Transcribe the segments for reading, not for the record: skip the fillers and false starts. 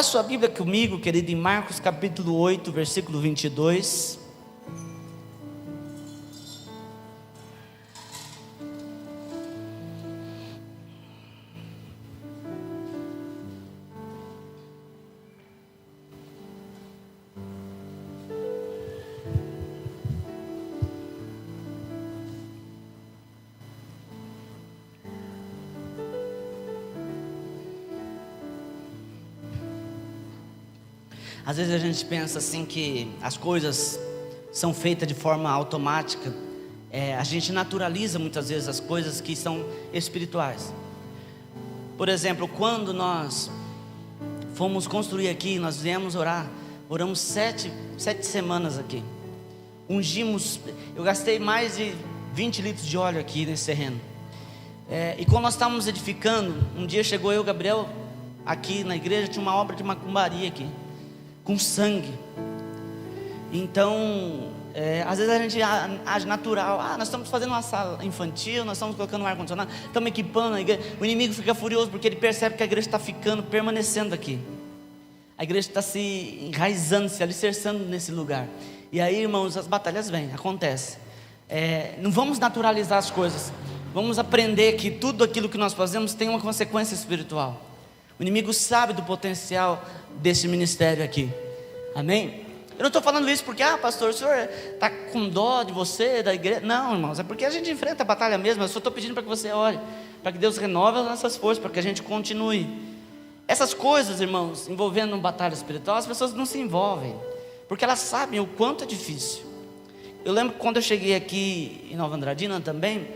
Abra sua Bíblia comigo, querido, em Marcos capítulo 8, versículo 22. Às vezes a gente pensa assim que as coisas são feitas de forma automática. A gente naturaliza muitas vezes as coisas que são espirituais. Por exemplo, quando nós fomos construir aqui, nós viemos orar, oramos sete semanas aqui. Ungimos, eu gastei mais de 20 litros de óleo aqui nesse terreno. E quando nós estávamos edificando, um dia chegou eu e o Gabriel aqui na igreja, tinha uma obra de macumbaria aqui, com sangue. Então, às vezes a gente age natural. Nós estamos fazendo uma sala infantil, nós estamos colocando um ar-condicionado, estamos equipando a igreja. O inimigo fica furioso porque ele percebe que a igreja está permanecendo aqui. A igreja está se enraizando, se alicerçando nesse lugar. E aí, irmãos, as batalhas vêm, acontece. Não vamos naturalizar as coisas. Vamos aprender que tudo aquilo que nós fazemos tem uma consequência espiritual. O inimigo sabe do potencial desse ministério aqui. Amém? Eu não estou falando isso porque, pastor, o senhor está com dó de você, da igreja. Não, irmãos, é porque a gente enfrenta a batalha mesmo. Eu só estou pedindo para que você ore, para que Deus renove as nossas forças, para que a gente continue. Essas coisas, irmãos, envolvendo uma batalha espiritual, as pessoas não se envolvem, porque elas sabem o quanto é difícil. Eu lembro que quando eu cheguei aqui em Nova Andradina também,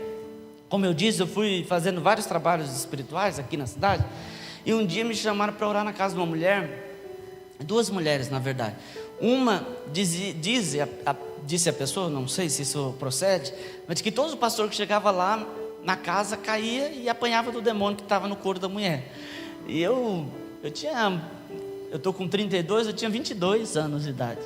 como eu disse, eu fui fazendo vários trabalhos espirituais aqui na cidade. E um dia me chamaram para orar na casa de uma mulher, duas mulheres na verdade. Uma disse a pessoa, não sei se isso procede, mas que todo pastor que chegava lá na casa caía e apanhava do demônio que estava no corpo da mulher. E eu estou com 32, eu tinha 22 anos de idade.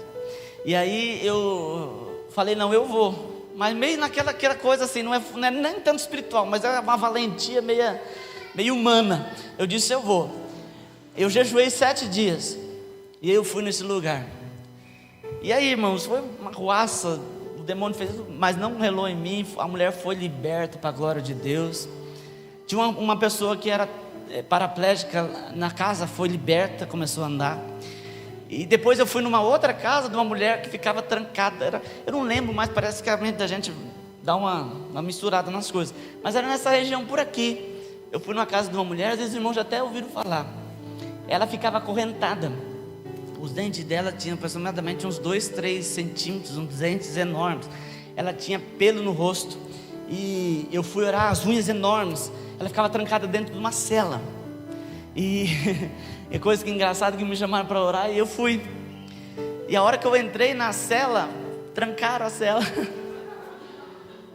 E aí eu falei, não, eu vou. Mas meio naquela coisa assim, não é nem tanto espiritual, mas é uma valentia meio humana. Eu disse, eu vou. Eu jejuei 7 dias e eu fui nesse lugar. E aí, irmãos, foi uma ruaça. O demônio fez, mas não relou em mim. A mulher foi liberta para a glória de Deus. Tinha uma pessoa que era paraplégica na casa, foi liberta, começou a andar. E depois eu fui numa outra casa de uma mulher que ficava trancada. Eu não lembro mais, parece que a mente da gente dá uma misturada nas coisas. Mas era nessa região por aqui. Eu fui numa casa de uma mulher, às vezes os irmãos já até ouviram falar. Ela ficava acorrentada. Os dentes dela tinham aproximadamente uns 2-3 centímetros, uns dentes enormes. Ela tinha pelo no rosto. E eu fui orar, as unhas enormes. Ela ficava trancada dentro de uma cela. E é coisa que engraçada que me chamaram para orar e eu fui. E a hora que eu entrei na cela, trancaram a cela.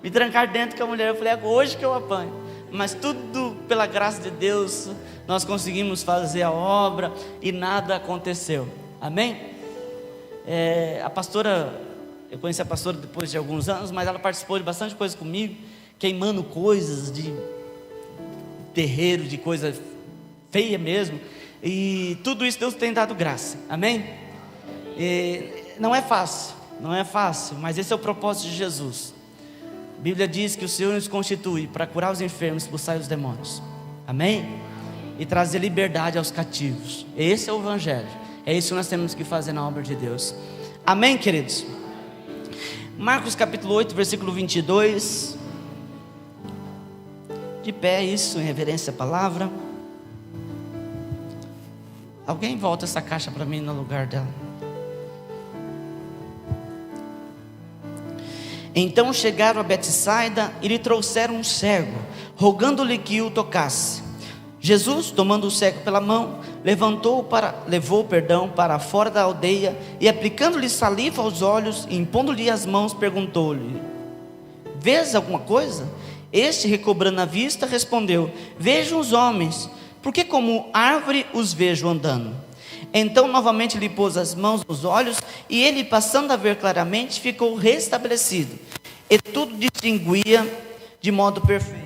Me trancaram dentro com a mulher. Eu falei, é hoje que eu apanho. Mas tudo pela graça de Deus, nós conseguimos fazer a obra e nada aconteceu. Amém? A pastora, eu conheci a pastora depois de alguns anos, mas ela participou de bastante coisa comigo, queimando coisas de terreiro, de coisa feia mesmo. E tudo isso Deus tem dado graça. Amém? Não é fácil, mas esse é o propósito de Jesus. A Bíblia diz que o Senhor nos constitui para curar os enfermos, expulsar os demônios. Amém? E trazer liberdade aos cativos. Esse é o Evangelho. É isso que nós temos que fazer na obra de Deus. Amém, queridos? Marcos capítulo 8, versículo 22. De pé, isso, em reverência à palavra. Alguém volta essa caixa para mim no lugar dela. Então chegaram a Betsaida e lhe trouxeram um cego, rogando-lhe que o tocasse. Jesus, tomando o cego pela mão, levou para fora da aldeia e aplicando-lhe saliva aos olhos e impondo-lhe as mãos, perguntou-lhe: vês alguma coisa? Este, recobrando a vista, respondeu: vejo os homens, porque como árvore os vejo andando. Então novamente lhe pôs as mãos nos olhos, e ele, passando a ver claramente, ficou restabelecido, e tudo distinguia de modo perfeito.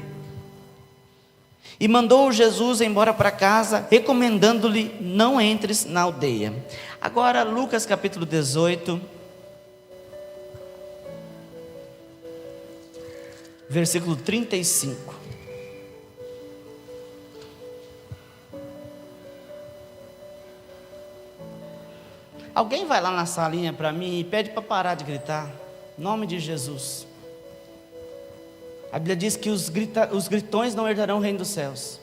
E mandou Jesus embora para casa, recomendando-lhe: não entres na aldeia. Agora, Lucas capítulo 18, versículo 35. Alguém vai lá na salinha para mim e pede para parar de gritar, em nome de Jesus. A Bíblia diz que os gritões não herdarão o reino dos céus.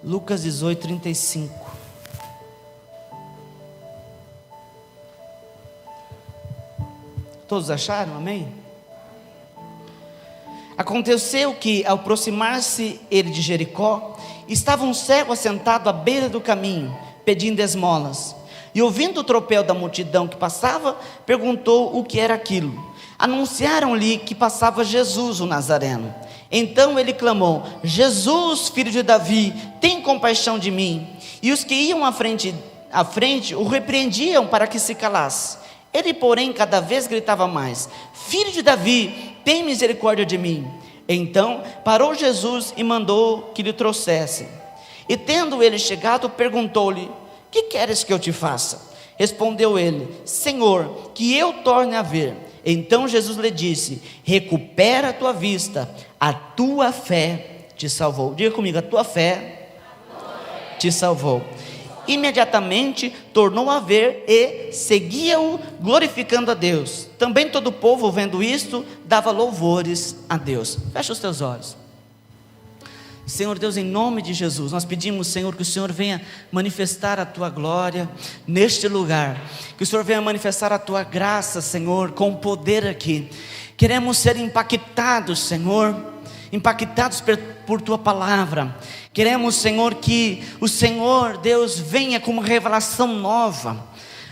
Lucas 18, 35. Todos acharam? Amém? Aconteceu que, ao aproximar-se ele de Jericó, estava um cego assentado à beira do caminho, pedindo esmolas. E ouvindo o tropel da multidão que passava, perguntou o que era aquilo. Anunciaram-lhe que passava Jesus, o Nazareno. Então ele clamou: Jesus, filho de Davi, tem compaixão de mim. E os que iam à frente o repreendiam para que se calasse. Ele, porém, cada vez gritava mais: Filho de Davi, tem misericórdia de mim. Então parou Jesus e mandou que lhe trouxessem. E tendo ele chegado, perguntou-lhe: que queres que eu te faça? Respondeu ele: Senhor, que eu torne a ver. Então Jesus lhe disse: recupera a tua vista, a tua fé te salvou. Diga comigo: a tua fé te salvou. Imediatamente tornou a ver e seguia-o, glorificando a Deus. Também todo o povo, vendo isto, dava louvores a Deus. Fecha os teus olhos. Senhor Deus, em nome de Jesus, nós pedimos, Senhor, que o Senhor venha manifestar a Tua glória neste lugar, que o Senhor venha manifestar a Tua graça, Senhor, com poder aqui. Queremos ser impactados, Senhor, impactados por Tua palavra. Queremos, Senhor, que o Senhor, Deus, venha com uma revelação nova.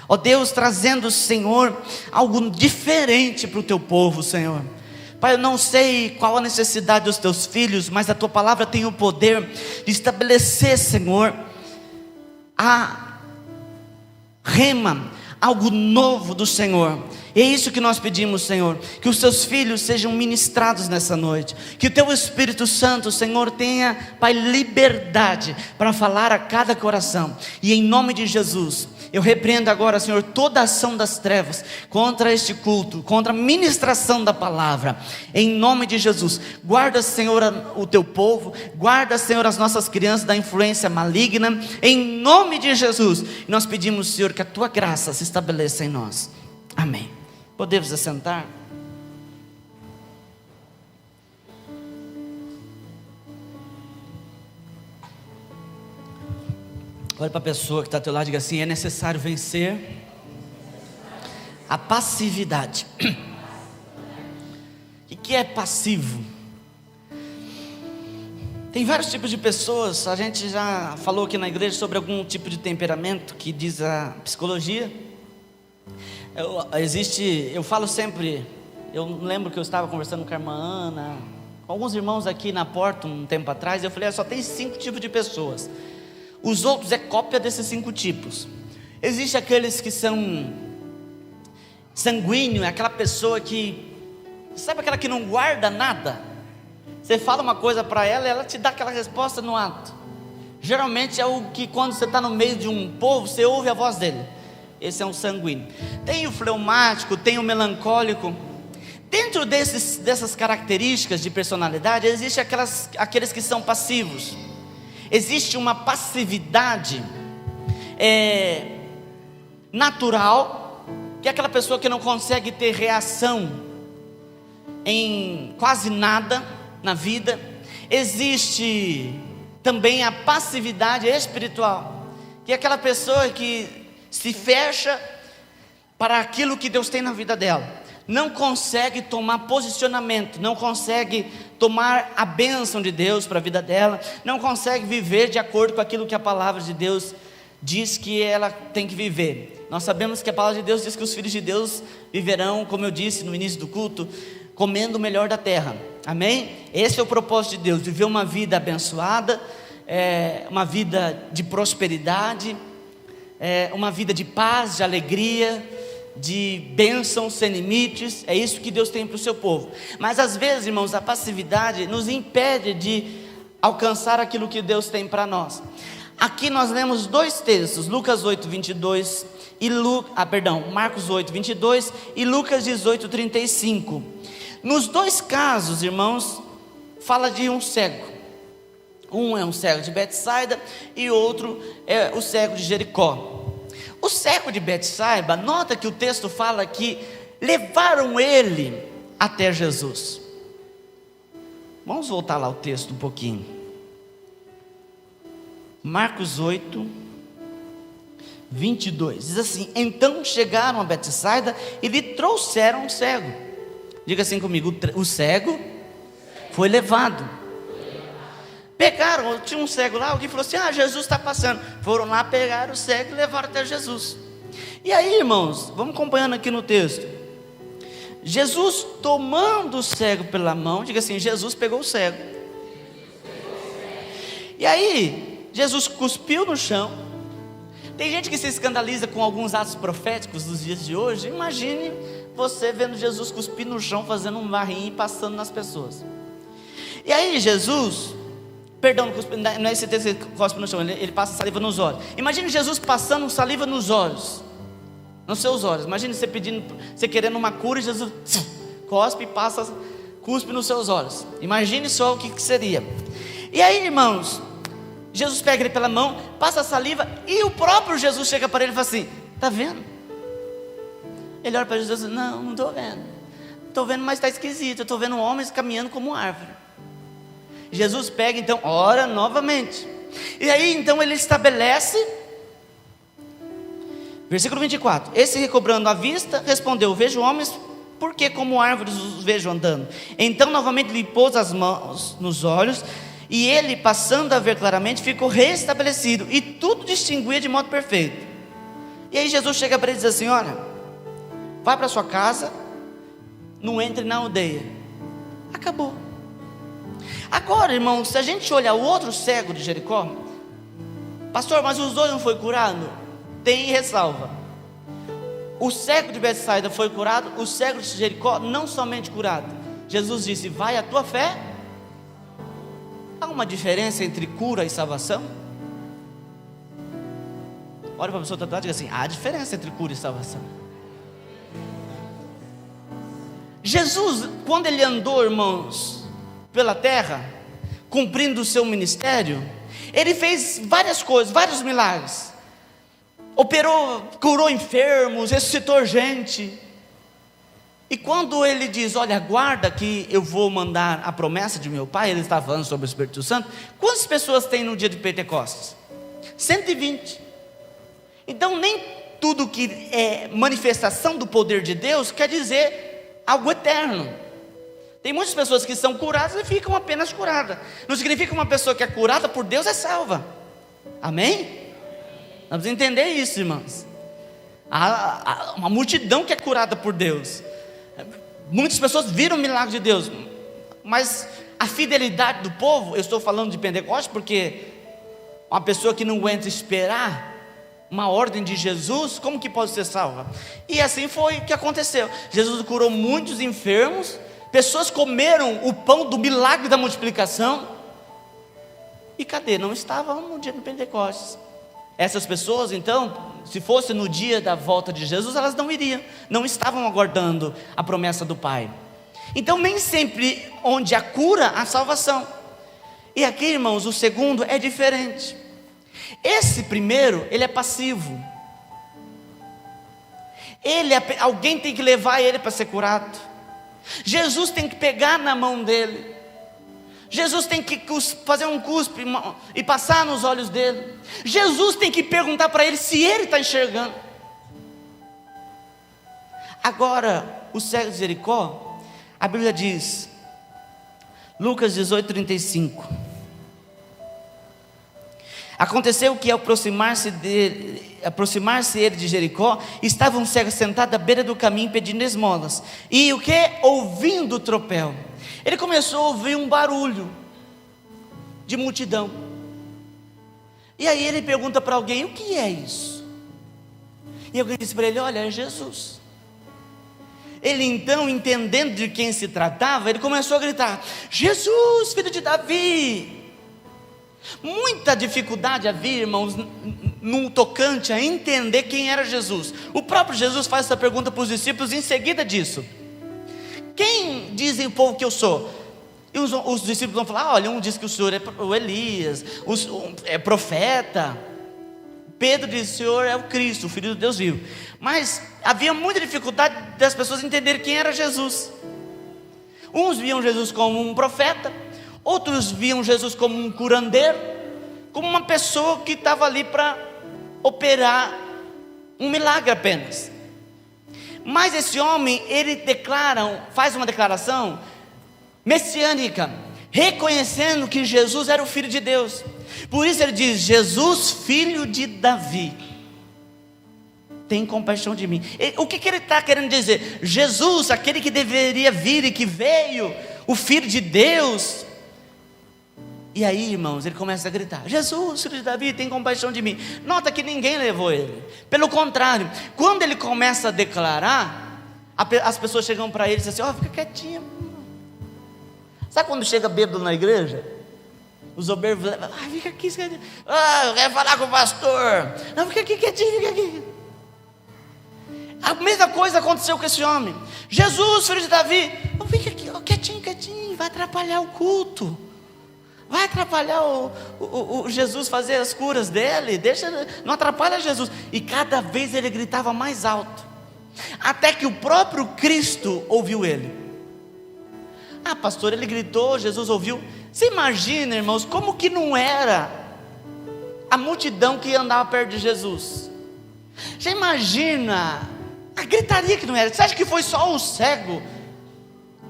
Ó Deus, trazendo, Senhor, algo diferente para o Teu povo, Senhor. Pai, eu não sei qual a necessidade dos Teus filhos, mas a Tua palavra tem o poder de estabelecer, Senhor, a rema, algo novo do Senhor. E é isso que nós pedimos, Senhor, que os Teus filhos sejam ministrados nessa noite, que o Teu Espírito Santo, Senhor, tenha, Pai, liberdade para falar a cada coração. E em nome de Jesus, eu repreendo agora, Senhor, toda ação das trevas contra este culto, contra a ministração da palavra. Em nome de Jesus, guarda, Senhor, o Teu povo, guarda, Senhor, as nossas crianças da influência maligna. Em nome de Jesus, nós pedimos, Senhor, que a Tua graça se estabeleça em nós. Amém. Podemos assentar? Olha para a pessoa que está ao teu lado e diga assim: é necessário vencer a passividade. O que é passivo? Tem vários tipos de pessoas. A gente já falou aqui na igreja sobre algum tipo de temperamento que diz a psicologia. Eu falo sempre, eu lembro que eu estava conversando com a irmã Ana, com alguns irmãos aqui na porta um tempo atrás. Eu falei: só tem 5 tipos de pessoas. Os outros é cópia desses 5 tipos. Existe aqueles que são sanguíneo, é aquela pessoa que, sabe aquela que não guarda nada? Você fala uma coisa para ela e ela te dá aquela resposta no ato. Geralmente é o que, quando você está no meio de um povo, você ouve a voz dele. Esse é um sanguíneo. Tem o fleumático, tem o melancólico. Dentro dessas características de personalidade, existe aqueles que são passivos. Existe uma passividade natural, que é aquela pessoa que não consegue ter reação em quase nada na vida. Existe também a passividade espiritual, que é aquela pessoa que se fecha para aquilo que Deus tem na vida dela, não consegue tomar posicionamento, não consegue tomar a bênção de Deus para a vida dela, não consegue viver de acordo com aquilo que a palavra de Deus diz que ela tem que viver. Nós sabemos que a palavra de Deus diz que os filhos de Deus viverão, como eu disse no início do culto, comendo o melhor da terra. Amém? Esse é o propósito de Deus, viver uma vida abençoada, uma vida de prosperidade, uma vida de paz, de alegria, de bênçãos sem limites. É isso que Deus tem para o seu povo. Mas às vezes, irmãos, a passividade nos impede de alcançar aquilo que Deus tem para nós. Aqui nós lemos dois textos, Lucas 8, 22 e Marcos 8, 22 e Lucas 18, 35. Nos dois casos, irmãos, fala de um cego. Um é um cego de Betsaida e outro é o cego de Jericó. O cego de Betsaida, nota que o texto fala que levaram ele até Jesus. Vamos voltar lá o texto um pouquinho. Marcos 8, 22, diz assim: então chegaram a Betsaida e lhe trouxeram um cego. Diga assim comigo: o cego foi levado. Pegaram, tinha um cego lá, alguém falou assim: Jesus está passando. Foram lá, pegaram o cego e levaram até Jesus. E aí, irmãos, vamos acompanhando aqui no texto. Jesus tomando o cego pela mão, diga assim: Jesus pegou o cego. E aí, Jesus cuspiu no chão. Tem gente que se escandaliza com alguns atos proféticos dos dias de hoje. Imagine você vendo Jesus cuspir no chão, fazendo um barrinho e passando nas pessoas. E aí Jesus, perdão, não é esse texto que cospe no chão, ele passa saliva nos olhos. Imagine Jesus passando saliva nos olhos, nos seus olhos. Imagine você querendo uma cura e Jesus cospe e cuspe nos seus olhos. Imagine só o que seria. E aí, irmãos, Jesus pega ele pela mão, passa a saliva, e o próprio Jesus chega para ele e fala assim: está vendo? Ele olha para Jesus e diz: não estou vendo. Estou vendo, mas está esquisito. Eu estou vendo homens caminhando como árvore. Jesus pega então, ora novamente. E aí então ele estabelece, versículo 24: esse, recobrando a vista, respondeu: vejo homens, porque como árvores os vejo andando. Então novamente lhe pôs as mãos nos olhos, e ele, passando a ver claramente, ficou restabelecido, e tudo distinguia de modo perfeito. E aí Jesus chega para ele e diz assim: olha, vai para sua casa, não entre na aldeia. Acabou. Agora, irmão, se a gente olhar o outro cego de Jericó, pastor, mas os dois não foi curado? Tem ressalva. O cego de Betsaida foi curado, o cego de Jericó não somente curado. Jesus disse: vai a tua fé. Há uma diferença entre cura e salvação? Olha para a pessoa e diga assim: há diferença entre cura e salvação. Jesus, quando ele andou, irmãos, pela terra, cumprindo o seu ministério, ele fez várias coisas, vários milagres. Operou, curou enfermos, ressuscitou gente. E quando ele diz: olha, aguarda que eu vou mandar a promessa de meu Pai, ele está falando sobre o Espírito Santo. Quantas pessoas tem no dia de Pentecostes? 120. Então nem tudo que é manifestação do poder de Deus quer dizer algo eterno. Tem muitas pessoas que são curadas e ficam apenas curadas. Não significa que uma pessoa que é curada por Deus é salva. Amém? Vamos entender isso, irmãos. Há uma multidão que é curada por Deus. Muitas pessoas viram o milagre de Deus, mas a fidelidade do povo, eu estou falando de Pentecostes porque uma pessoa que não aguenta esperar uma ordem de Jesus, como que pode ser salva? E assim foi o que aconteceu. Jesus curou muitos enfermos, pessoas comeram o pão do milagre da multiplicação, e cadê? Não estavam no dia do Pentecostes. Essas pessoas então, se fosse no dia da volta de Jesus, elas não iriam, não estavam aguardando a promessa do Pai. Então nem sempre onde há cura, há salvação. E aqui, irmãos, o segundo é diferente. Esse primeiro, ele é passivo. Alguém tem que levar ele para ser curado. Jesus tem que pegar na mão dele. Jesus tem que fazer um cuspe e passar nos olhos dele. Jesus tem que perguntar para ele se ele está enxergando. Agora, o cego de Jericó, a Bíblia diz, Lucas 18, 35: aconteceu que ao aproximar-se ele de Jericó, estava um cego sentado à beira do caminho pedindo esmolas. E o que? Ouvindo o tropel. Ele começou a ouvir um barulho de multidão. E aí ele pergunta para alguém: o que é isso? E alguém disse para ele: olha, é Jesus. Ele então, entendendo de quem se tratava, ele começou a gritar: Jesus, filho de Davi. Muita dificuldade havia, irmãos, no tocante a entender quem era Jesus. O próprio Jesus faz essa pergunta para os discípulos em seguida disso: quem dizem o povo que eu sou? E os discípulos vão falar: olha, um diz que o Senhor é o Elias, é profeta. Pedro disse: o Senhor é o Cristo, o Filho do Deus vivo. Mas havia muita dificuldade das pessoas entenderem quem era Jesus. Uns viam Jesus como um profeta, outros viam Jesus como um curandeiro, como uma pessoa que estava ali para operar um milagre apenas. Mas esse homem, ele faz uma declaração messiânica, reconhecendo que Jesus era o Filho de Deus. Por isso ele diz: Jesus, filho de Davi, tem compaixão de mim. O que ele está querendo dizer? Jesus, aquele que deveria vir e que veio, o Filho de Deus. E aí, irmãos, ele começa a gritar: Jesus, filho de Davi, tem compaixão de mim. Nota que ninguém levou ele. Pelo contrário, quando ele começa a declarar, as pessoas chegam para ele e dizem assim: fica quietinho. Sabe quando chega bêbado na igreja? Os obreiros levam: fica aqui, eu quero falar com o pastor. Não, fica aqui quietinho, fica aqui. A mesma coisa aconteceu com esse homem. Jesus, filho de Davi, fica aqui, quietinho, quietinho, vai atrapalhar o culto. Vai atrapalhar o Jesus fazer as curas dele. Não atrapalha Jesus. E cada vez ele gritava mais alto, até que o próprio Cristo ouviu ele. Pastor, ele gritou, Jesus ouviu. Você imagina, irmãos, como que não era a multidão que andava perto de Jesus? Você imagina a gritaria que não era? Você acha que foi só o cego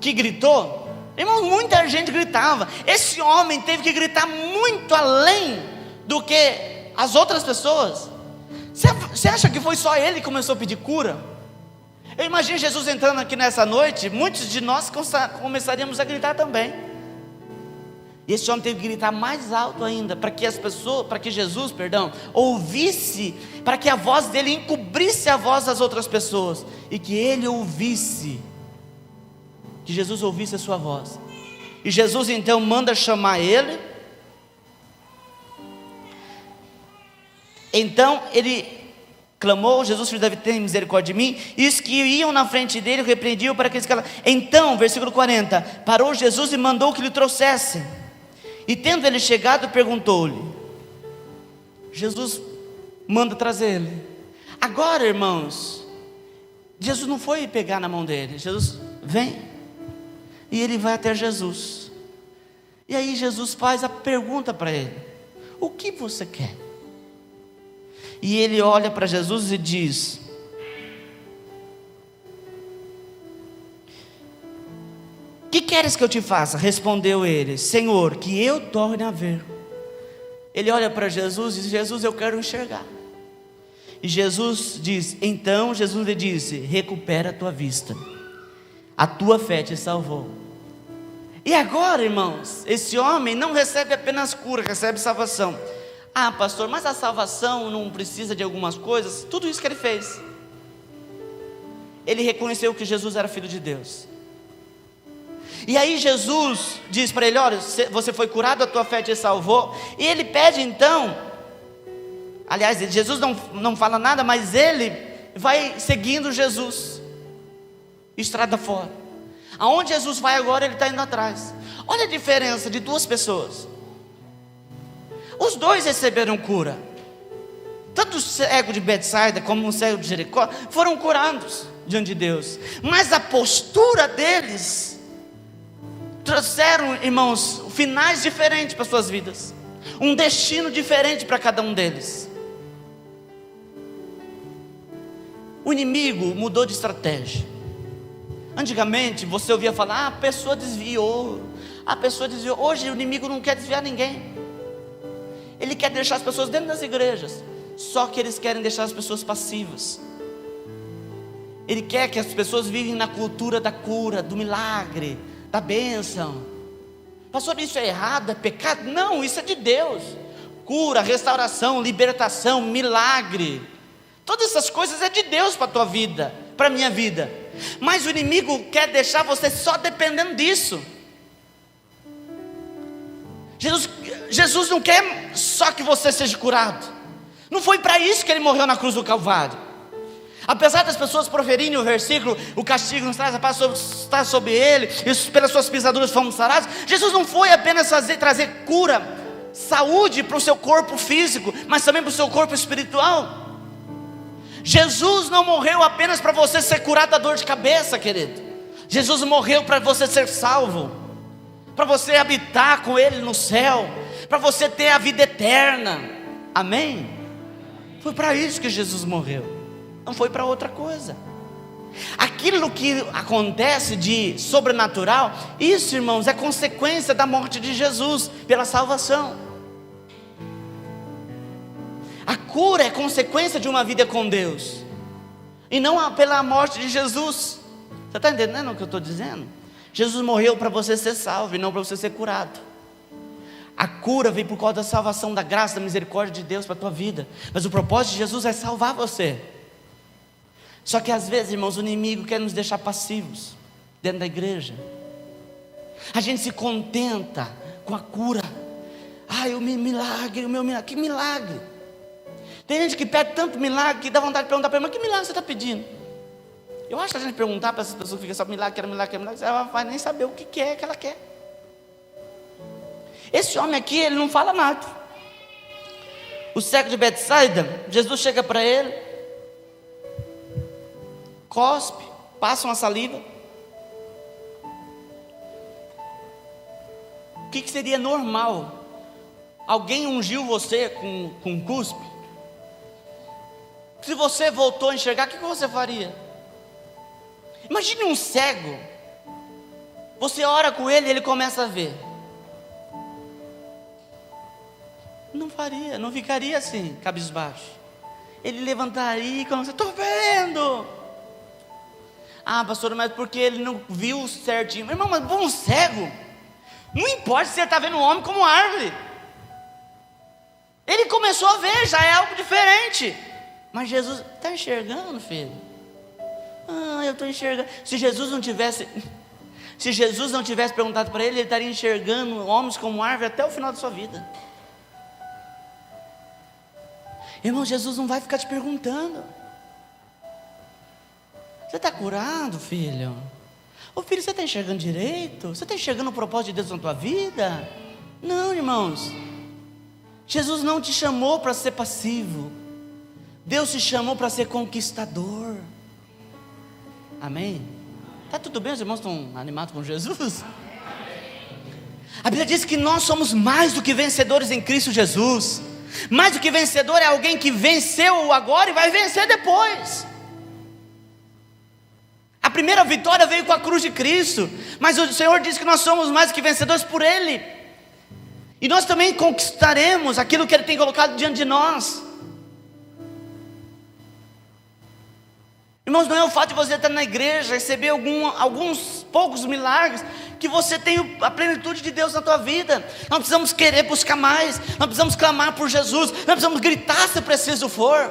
que gritou? Irmão, muita gente gritava. Esse homem teve que gritar muito além do que as outras pessoas. Você acha que foi só ele que começou a pedir cura? Eu imagino Jesus entrando aqui nessa noite, muitos de nós começaríamos a gritar também. E esse homem teve que gritar mais alto ainda, para que Jesus ouvisse, para que a voz dele encobrisse a voz das outras pessoas, e que ele ouvisse, que Jesus ouvisse a sua voz. E Jesus então manda chamar ele. Então ele clamou: Jesus, filho de Davi, tem misericórdia de mim. E os que iam na frente dele repreendiam para aqueles que ela... Então, versículo 40, parou Jesus e mandou que lhe trouxessem. E tendo ele chegado, perguntou-lhe. Jesus manda trazer ele. Agora, irmãos, Jesus não foi pegar na mão dele. Jesus vem, e ele vai até Jesus. E aí Jesus faz a pergunta para ele: o que você quer? E ele olha para Jesus e diz: que queres que eu te faça? Respondeu ele: Senhor, que eu torne a ver. Ele olha para Jesus e diz: Jesus, eu quero enxergar. E Jesus diz: então Jesus lhe disse: recupera a tua vista, a tua fé te salvou. E agora, irmãos, esse homem não recebe apenas cura, recebe salvação. Pastor, mas a salvação não precisa de algumas coisas? Tudo isso que ele fez. Ele reconheceu que Jesus era Filho de Deus. E aí Jesus diz para ele: olha, você foi curado, a tua fé te salvou. E ele pede então, aliás, Jesus não fala nada, mas ele vai seguindo Jesus, estrada fora. Aonde Jesus vai agora, ele está indo atrás. Olha a diferença de duas pessoas. Os dois receberam cura. Tanto o cego de Betsaida como o cego de Jericó foram curados diante de Deus. Mas a postura deles trouxeram, irmãos, finais diferentes para suas vidas. Um destino diferente para cada um deles. O inimigo mudou de estratégia. Antigamente você ouvia falar: a pessoa desviou. Hoje o inimigo não quer desviar ninguém. Ele quer deixar as pessoas dentro das igrejas, só que eles querem deixar as pessoas passivas. Ele quer que as pessoas vivem na cultura da cura, do milagre, da bênção. Pastor, isso é errado, é pecado? Não, isso é de Deus. Cura, restauração, libertação, milagre, todas essas coisas é de Deus para a tua vida, para a minha vida. Mas o inimigo quer deixar você só dependendo disso. Jesus não quer só que você seja curado. Não foi para isso que ele morreu na cruz do Calvário. Apesar das pessoas proferirem o versículo, o castigo nos traz a paz está sobre ele, e pelas suas pisaduras fomos sarados. Jesus não foi apenas trazer cura, saúde para o seu corpo físico, mas também para o seu corpo espiritual. Jesus não morreu apenas para você ser curado da dor de cabeça, querido. Jesus morreu para você ser salvo, para você habitar com Ele no céu, para você ter a vida eterna. Amém? Foi para isso que Jesus morreu, não foi para outra coisa. Aquilo que acontece de sobrenatural, isso, irmãos, é consequência da morte de Jesus pela salvação. A cura é consequência de uma vida com Deus, e não pela morte de Jesus. Você está entendendo o que eu estou dizendo? Jesus morreu para você ser salvo e não para você ser curado. A cura vem por causa da salvação, da graça, da misericórdia de Deus para a tua vida. Mas o propósito de Jesus é salvar você. Só que às vezes, irmãos, o inimigo quer nos deixar passivos dentro da igreja. A gente se contenta com a cura. Ai, o meu milagre, que milagre. Tem gente que pede tanto milagre que dá vontade de perguntar para ele: mas que milagre você está pedindo? Eu acho que a gente perguntar para essas pessoas que ficam só milagre, quer milagre, ela vai nem saber o que é que ela quer. Esse homem aqui, ele não fala nada. O cego de Betsaida, Jesus chega para ele, cospe, passa uma saliva. O que seria normal? Alguém ungiu você com cuspe? Se você voltou a enxergar, o que você faria? Imagine um cego. Você ora com ele e ele começa a ver. Não faria, não ficaria assim, cabisbaixo. Ele levantaria e começa: estou vendo. Ah, pastor, mas porque ele não viu certinho. Meu irmão, mas bom cego, não importa se ele está vendo um homem como árvore. Ele começou a ver, já é algo diferente. Mas Jesus, está enxergando, filho? Ah, eu estou enxergando. Se Jesus não tivesse perguntado para ele, ele estaria enxergando homens como árvore até o final da sua vida. Irmão, Jesus não vai ficar te perguntando: você está curado, filho? Ô filho, você está enxergando direito? Você está enxergando o propósito de Deus na tua vida? Não, irmãos. Jesus não te chamou para ser passivo. Deus te chamou para ser conquistador. Amém? Está tudo bem? Os irmãos estão animados com Jesus? A Bíblia diz que nós somos mais do que vencedores em Cristo Jesus. Mais do que vencedor é alguém que venceu agora e vai vencer depois. A primeira vitória veio com a cruz de Cristo, mas o Senhor diz que nós somos mais do que vencedores por Ele, e nós também conquistaremos aquilo que Ele tem colocado diante de nós. Irmãos, não é o fato de você estar na igreja, receber alguns poucos milagres, que você tem a plenitude de Deus na tua vida. Nós precisamos querer buscar mais, nós precisamos clamar por Jesus, nós precisamos gritar se preciso for.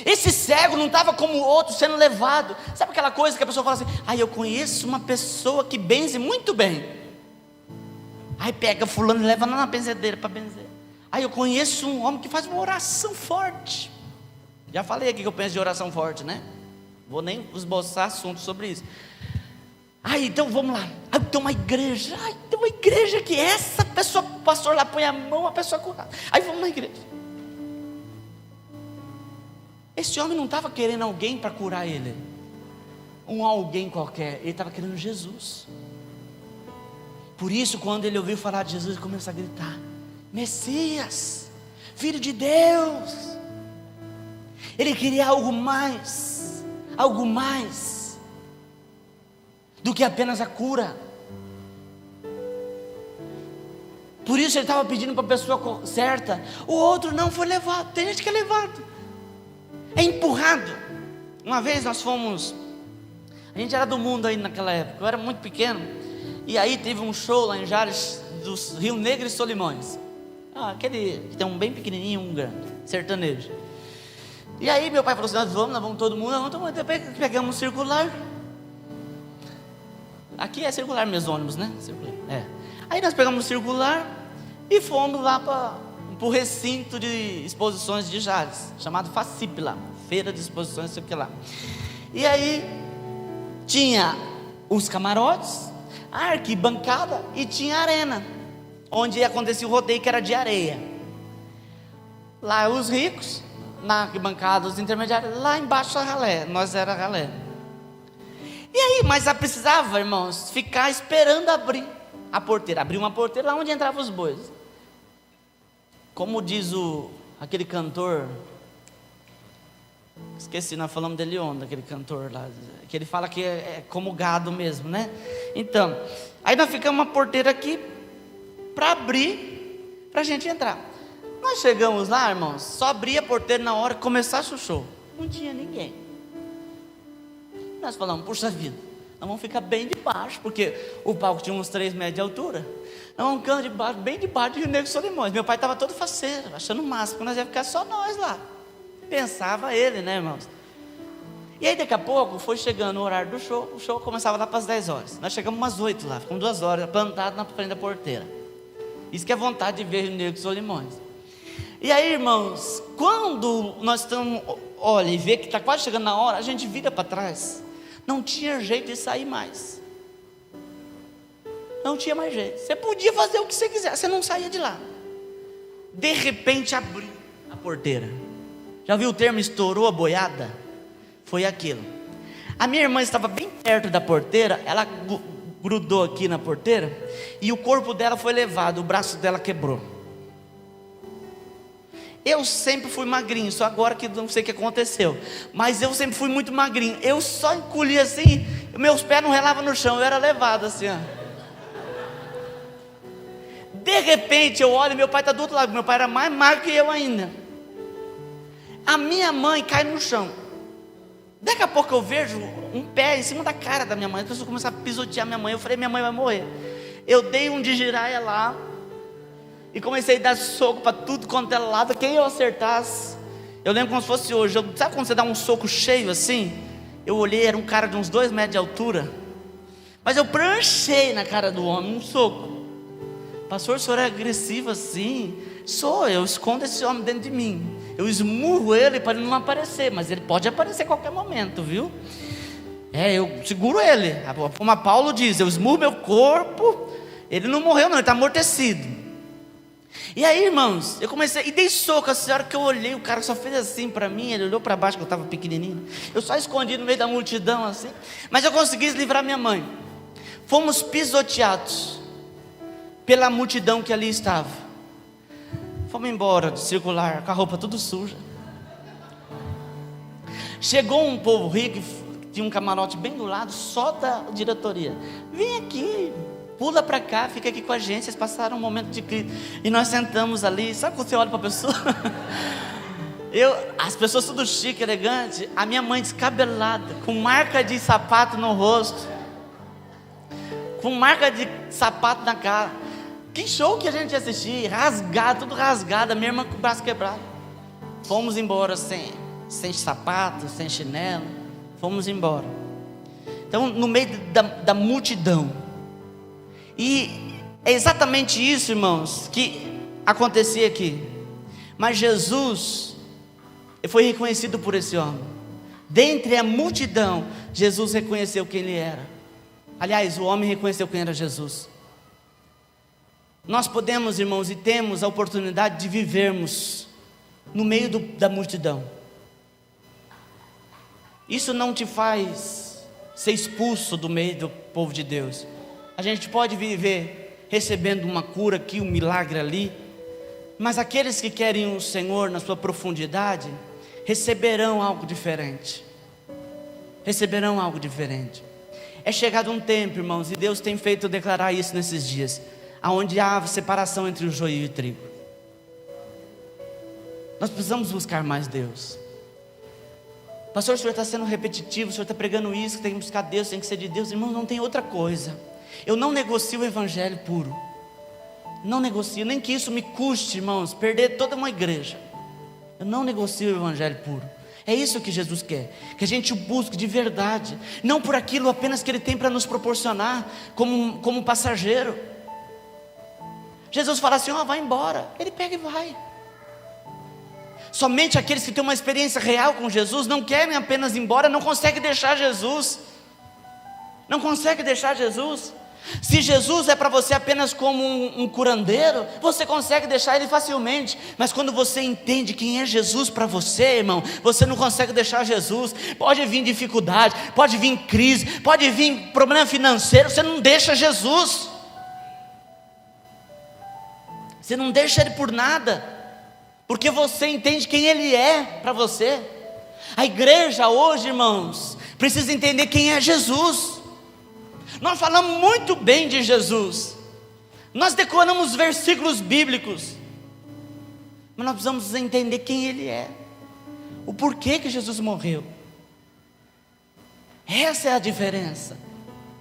Esse cego não estava como o outro sendo levado. Sabe aquela coisa que a pessoa fala assim: eu conheço uma pessoa que benze muito bem. Aí pega fulano e leva lá na benzedeira para benzer. Aí eu conheço um homem que faz uma oração forte. Já falei aqui que eu penso de oração forte, né? Vou nem esboçar assunto sobre isso. Então vamos lá. Tem uma igreja. Tem uma igreja que essa pessoa, o pastor lá põe a mão, a pessoa curada. Aí vamos na igreja. Esse homem não estava querendo alguém para curar ele, alguém qualquer. Ele estava querendo Jesus. Por isso, quando ele ouviu falar de Jesus, ele começou a gritar: Messias, Filho de Deus. Ele queria algo mais do que apenas a cura. Por isso ele estava pedindo para a pessoa certa. O outro não foi levado. Tem gente que é levado, é empurrado. Uma vez nós fomos, a gente era do mundo aí naquela época, eu era muito pequeno, e aí teve um show lá em Jales, dos Rio Negro e Solimões. Aquele que tem um bem pequenininho e um grande, sertanejo. E aí meu pai falou assim: nós vamos todo mundo, pegamos um circular. Aqui é circular mesmo, ônibus, né? Circular. É. Aí nós pegamos um circular e fomos lá para o recinto de exposições de Jales, chamado FACIP lá, Feira de Exposições, sei o que lá. E aí tinha os camarotes, a arquibancada e tinha a arena, onde acontecia o rodeio, que era de areia. Lá os ricos, na arquibancada os intermediários, lá embaixo a ralé, nós era a ralé. E aí, mas precisava, irmãos, ficar esperando abrir a porteira, abrir uma porteira lá onde entravam os bois. Como diz aquele cantor, esqueci, nós falamos dele ontem, aquele cantor lá, que ele fala que é como gado mesmo, né? Então, aí nós ficamos uma porteira aqui para abrir, para a gente entrar. Nós chegamos lá, irmãos, só abria a porteira na hora que começasse o show. Não tinha ninguém. Nós falamos: puxa vida, nós vamos ficar bem de baixo, porque o palco tinha uns 3 metros de altura. Nós vamos ficar de baixo, bem de baixo de Rio Negro Solimões. Meu pai estava todo faceiro, achando o máximo, nós ia ficar só nós lá. Pensava ele, né, irmãos? E aí daqui a pouco foi chegando o horário do show. O show começava lá para as 10 horas. Nós chegamos umas 8 lá, ficamos 2 horas plantados na frente da porteira. Isso que é vontade de ver Rio Negro Solimões. E aí, irmãos, quando nós estamos, olha, e vê que está quase chegando na hora, a gente vira para trás. Não tinha jeito de sair mais. Não tinha mais jeito. Você podia fazer o que você quiser, você não saía de lá. De repente abriu a porteira. Já viu o termo estourou a boiada? Foi aquilo. A minha irmã estava bem perto da porteira. Ela grudou aqui na porteira e o corpo dela foi levado, o braço dela quebrou. Eu sempre fui magrinho, só agora que não sei o que aconteceu, mas eu sempre fui muito magrinho. Eu só encolhia assim, meus pés não relavam no chão, eu era levado assim, ó. De repente eu olho, meu pai está do outro lado, meu pai era mais magro que eu ainda. A minha mãe cai no chão. Daqui a pouco eu vejo um pé em cima da cara da minha mãe. As pessoas começaram a pisotear minha mãe. Eu falei: minha mãe vai morrer. Eu dei um de giraia lá e comecei a dar soco para tudo quanto é lado. Quem eu acertasse, eu lembro como se fosse hoje. Sabe quando você dá um soco cheio assim? Eu olhei, era um cara de uns 2 metros de altura, mas eu pranchei na cara do homem, um soco. Pastor, o senhor é agressivo assim? Eu escondo esse homem dentro de mim. Eu esmurro ele para ele não aparecer, mas ele pode aparecer a qualquer momento, viu? Eu seguro ele. Como a Paulo diz, eu esmurro meu corpo. Ele não morreu não, ele está amortecido. E aí, irmãos, eu comecei e dei soco. A hora que eu olhei, o cara só fez assim para mim. Ele olhou para baixo, que eu estava pequenininho. Eu só escondi no meio da multidão assim. Mas eu consegui livrar minha mãe. Fomos pisoteados pela multidão que ali estava. Fomos embora de circular, com a roupa tudo suja. Chegou um povo rico, tinha um camarote bem do lado, só da diretoria. Vem aqui, pula para cá, fica aqui com a gente. Vocês passaram um momento de crise. E nós sentamos ali. Sabe quando você olha para a pessoa? As pessoas tudo chique, elegante. A minha mãe descabelada, com marca de sapato no rosto, com marca de sapato na cara. Que show que a gente ia assistir, rasgado, tudo rasgado, a minha irmã com o braço quebrado. Fomos embora sem sapato, sem chinelo, fomos embora. Então, no meio da multidão. E é exatamente isso, irmãos, que acontecia aqui. Mas Jesus foi reconhecido por esse homem. Dentre a multidão, Jesus reconheceu quem ele era. Aliás, o homem reconheceu quem era Jesus. Nós podemos, irmãos, e temos a oportunidade de vivermos no meio da multidão. Isso não te faz ser expulso do meio do povo de Deus. A gente pode viver recebendo uma cura aqui, um milagre ali, mas aqueles que querem o Senhor na sua profundidade, receberão algo diferente. Receberão algo diferente. É chegado um tempo, irmãos, e Deus tem feito eu declarar isso nesses dias, aonde há separação entre o joio e o trigo. Nós precisamos buscar mais Deus. Pastor, o senhor está sendo repetitivo, o senhor está pregando isso, que tem que buscar Deus, tem que ser de Deus. Irmão, não tem outra coisa. Eu não negocio o evangelho puro. Não negocio, nem que isso me custe, irmãos, perder toda uma igreja. Eu não negocio o evangelho puro. É isso que Jesus quer, que a gente o busque de verdade, não por aquilo apenas que Ele tem para nos proporcionar, como passageiro. Jesus fala assim: ó, vai embora. Ele pega e vai. Somente aqueles que têm uma experiência real com Jesus não querem apenas ir embora, não conseguem deixar Jesus. Não consegue deixar Jesus. Se Jesus é para você apenas como um curandeiro, você consegue deixar Ele facilmente. Mas quando você entende quem é Jesus para você, irmão, você não consegue deixar Jesus. Pode vir dificuldade, pode vir crise, pode vir problema financeiro, você não deixa Jesus. Você não deixa Ele por nada, porque você entende quem Ele é para você. A igreja hoje, irmãos, precisa entender quem é Jesus. Nós falamos muito bem de Jesus, nós decoramos versículos bíblicos, mas nós precisamos entender quem Ele é, o porquê que Jesus morreu. Essa é a diferença.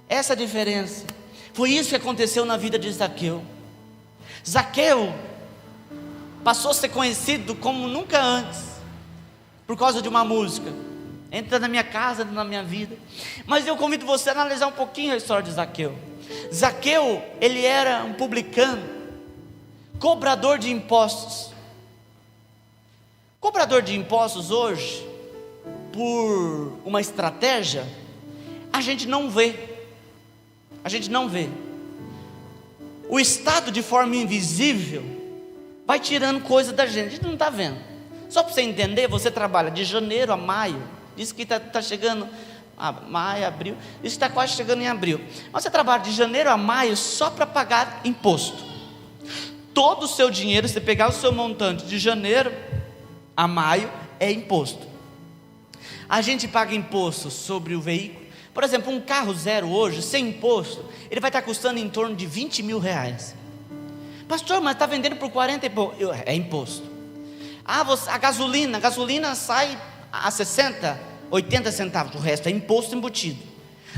Essa é a diferença. Foi isso que aconteceu na vida de Zaqueu. Zaqueu passou a ser conhecido como nunca antes, por causa de uma música. Entra na minha casa, na minha vida. Mas eu convido você a analisar um pouquinho a história de Zaqueu. Zaqueu, ele era um publicano, cobrador de impostos. Cobrador de impostos hoje, por uma estratégia, a gente não vê. A gente não vê. O Estado, de forma invisível, vai tirando coisa da gente. A gente não está vendo. Só para você entender, você trabalha de janeiro a maio. Diz que está chegando a maio, abril. Diz que está quase chegando em abril. Mas você trabalha de janeiro a maio só para pagar imposto. Todo o seu dinheiro, você pegar o seu montante de janeiro a maio, é imposto. A gente paga imposto sobre o veículo. Por exemplo, um carro zero hoje, sem imposto, ele vai estar custando em torno de 20 mil reais. Pastor, mas está vendendo por 40 e pouco. É imposto. A gasolina sai a 60, 80 centavos, o resto é imposto embutido.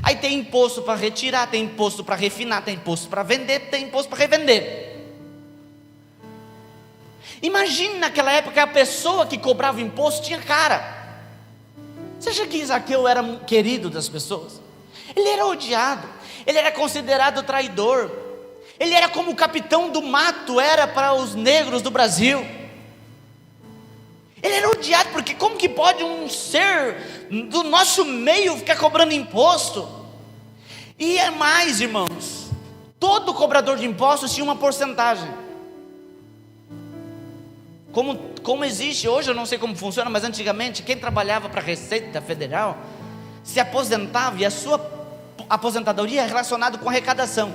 Aí tem imposto para retirar, tem imposto para refinar, tem imposto para vender, tem imposto para revender. Imagine naquela época a pessoa que cobrava imposto tinha cara. Você acha que Zaqueu era querido das pessoas? Ele era odiado, ele era considerado traidor, ele era como o capitão do mato era para os negros do Brasil. Ele era odiado, porque como que pode um ser do nosso meio ficar cobrando imposto? E é mais, irmãos, todo cobrador de impostos tinha uma porcentagem. Como existe hoje, eu não sei como funciona, mas antigamente quem trabalhava para a Receita Federal se aposentava, e a sua aposentadoria é relacionada com arrecadação.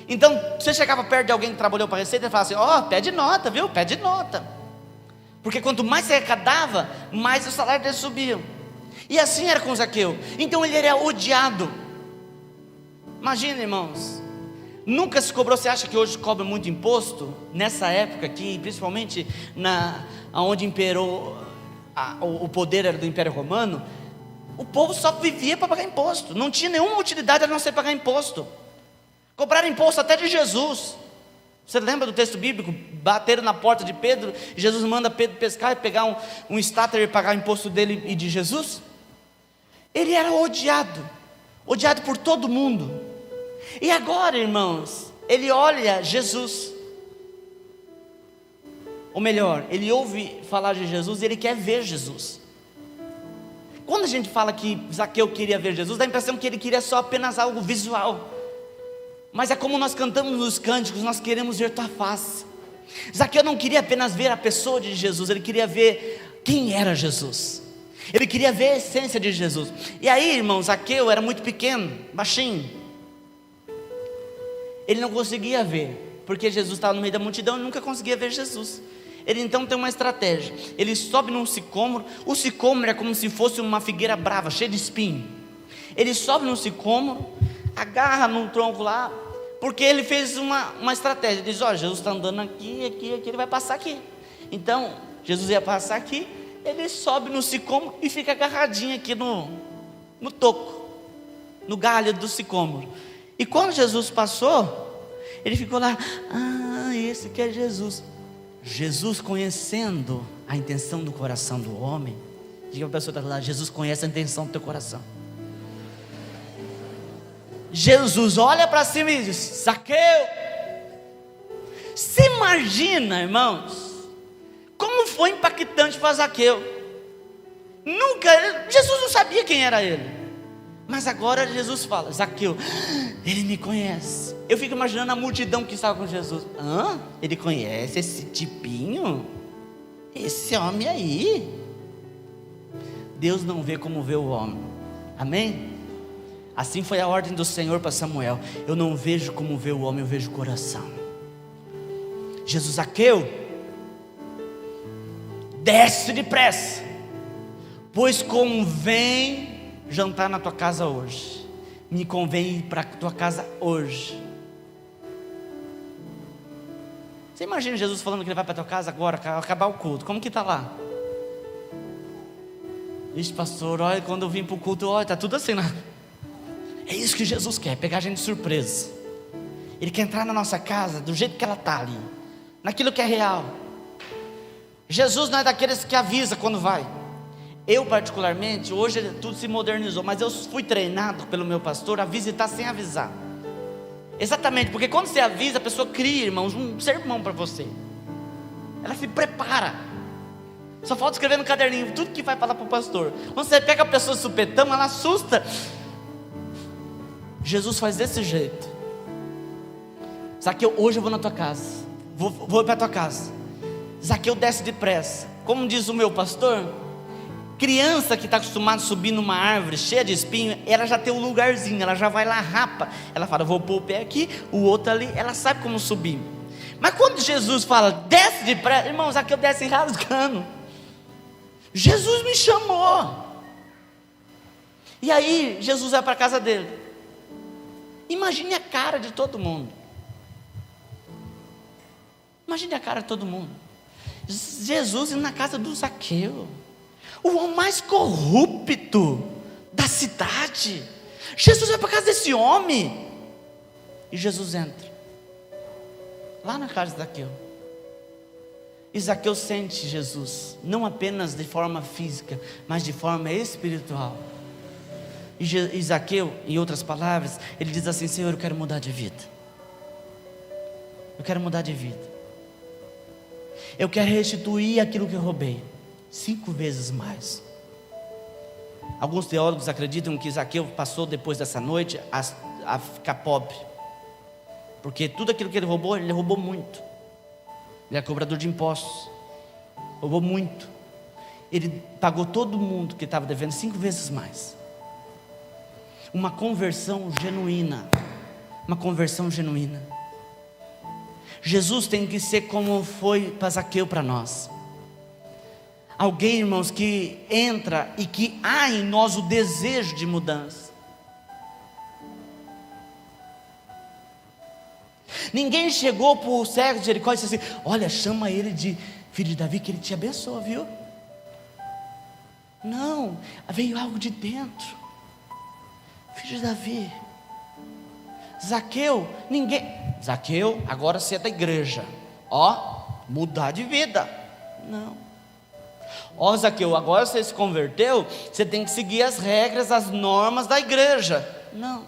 Então você chegava perto de alguém que trabalhou para a Receita e falava assim: ó, pede nota, viu? Pede nota. Porque quanto mais você arrecadava, mais o salário dele subia. E assim era com Zaqueu. Então ele era odiado. Imagina, irmãos, nunca se cobrou. Você acha que hoje cobra muito imposto? Nessa época aqui, principalmente onde imperou o poder era do Império Romano, o povo só vivia para pagar imposto. Não tinha nenhuma utilidade a não ser pagar imposto. Cobraram imposto até de Jesus. Você lembra do texto bíblico? Bateram na porta de Pedro, e Jesus manda Pedro pescar e pegar um starter e pagar o imposto dele e de Jesus. Ele era odiado por todo mundo. E agora, irmãos, ele olha Jesus, ou melhor, ele ouve falar de Jesus e ele quer ver Jesus. Quando a gente fala que Zaqueu queria ver Jesus, dá a impressão que ele queria só apenas algo visual. Mas é como nós cantamos nos cânticos: nós queremos ver tua face. Zaqueu não queria apenas ver a pessoa de Jesus, ele queria ver quem era Jesus. Ele queria ver a essência de Jesus. E aí, irmão, Zaqueu era muito pequeno, baixinho. Ele não conseguia ver, porque Jesus estava no meio da multidão e nunca conseguia ver Jesus. Ele então tem uma estratégia. Ele sobe num sicômoro. O sicômoro é como se fosse uma figueira brava, cheia de espinho. Ele sobe num sicômoro, agarra num tronco lá, porque ele fez uma estratégia. Ele diz: ó, Jesus está andando aqui, ele vai passar aqui. Então, Jesus ia passar aqui, ele sobe no sicômoro e fica agarradinho aqui no toco, no galho do sicômoro. E quando Jesus passou, ele ficou lá: ah, esse que é Jesus. Jesus, conhecendo a intenção do coração do homem, Diga para a pessoa que está lá: Jesus conhece a intenção do teu coração. Jesus olha para cima e diz: Zaqueu. Se imagina, irmãos, como foi impactante para Zaqueu. Jesus não sabia quem era ele, mas agora Jesus fala: Zaqueu, ele me conhece. Eu fico imaginando a multidão que estava com Jesus. Ele conhece esse tipinho? Esse homem aí? Deus não vê como vê o homem. Amém? Assim foi a ordem do Senhor para Samuel: eu não vejo como vê o homem, eu vejo o coração. Jesus: Zaqueu, desce depressa, pois convém jantar na tua casa hoje. Me convém ir para a tua casa hoje. Você imagina Jesus falando que ele vai para a tua casa agora, acabar o culto. Como que está lá? Ixi, pastor, olha, quando eu vim para o culto, olha, está tudo assim, né? É isso que Jesus quer, pegar a gente de surpresa. Ele quer entrar na nossa casa do jeito que ela está ali, naquilo que é real. Jesus não é daqueles que avisa quando vai. Eu particularmente, hoje tudo se modernizou, mas eu fui treinado pelo meu pastor a visitar sem avisar. Exatamente, porque quando você avisa, a pessoa cria, irmãos, um sermão para você. Ela se prepara. Só falta escrever no caderninho tudo que vai falar para o pastor. Quando você pega a pessoa de supetão, ela assusta. Jesus faz desse jeito: Zaqueu, hoje eu vou na tua casa, vou para a tua casa. Zaqueu desce depressa. Como diz o meu pastor, criança que está acostumada a subir numa árvore cheia de espinho, ela já tem um lugarzinho, ela já vai lá, rapa. Ela fala: vou pôr o pé aqui, o outro ali. Ela sabe como subir. Mas quando Jesus fala: desce depressa, irmão, Zaqueu desce rasgando. Jesus me chamou. E aí Jesus vai para a casa dele. Imagine a cara de todo mundo. Imagine a cara de todo mundo. Jesus indo na casa do Zaqueu, o homem mais corrupto da cidade. Jesus vai para a casa desse homem. E Jesus entra lá na casa de Zaqueu. E Zaqueu sente Jesus, não apenas de forma física, mas de forma espiritual. E Zaqueu, em outras palavras, ele diz assim: Senhor, eu quero mudar de vida. Eu quero mudar de vida. Eu quero restituir aquilo que eu roubei 5 vezes mais. Alguns teólogos acreditam que Zaqueu passou depois dessa noite a ficar pobre, porque tudo aquilo que ele roubou muito. Ele é cobrador de impostos, roubou muito. Ele pagou todo mundo que estava devendo 5 vezes mais. Uma conversão genuína. Uma conversão genuína. Jesus tem que ser como foi para Zaqueu para nós. Alguém, irmãos, que entra e que há em nós o desejo de mudança. Ninguém chegou para o cego de Jericó e disse assim: olha, chama ele de filho de Davi, que ele te abençoa, viu? Não, veio algo de dentro. Filho de Davi. Zaqueu, Zaqueu, agora você é da igreja. Mudar de vida. Não. Zaqueu, agora você se converteu, você tem que seguir as regras, as normas da igreja. Não.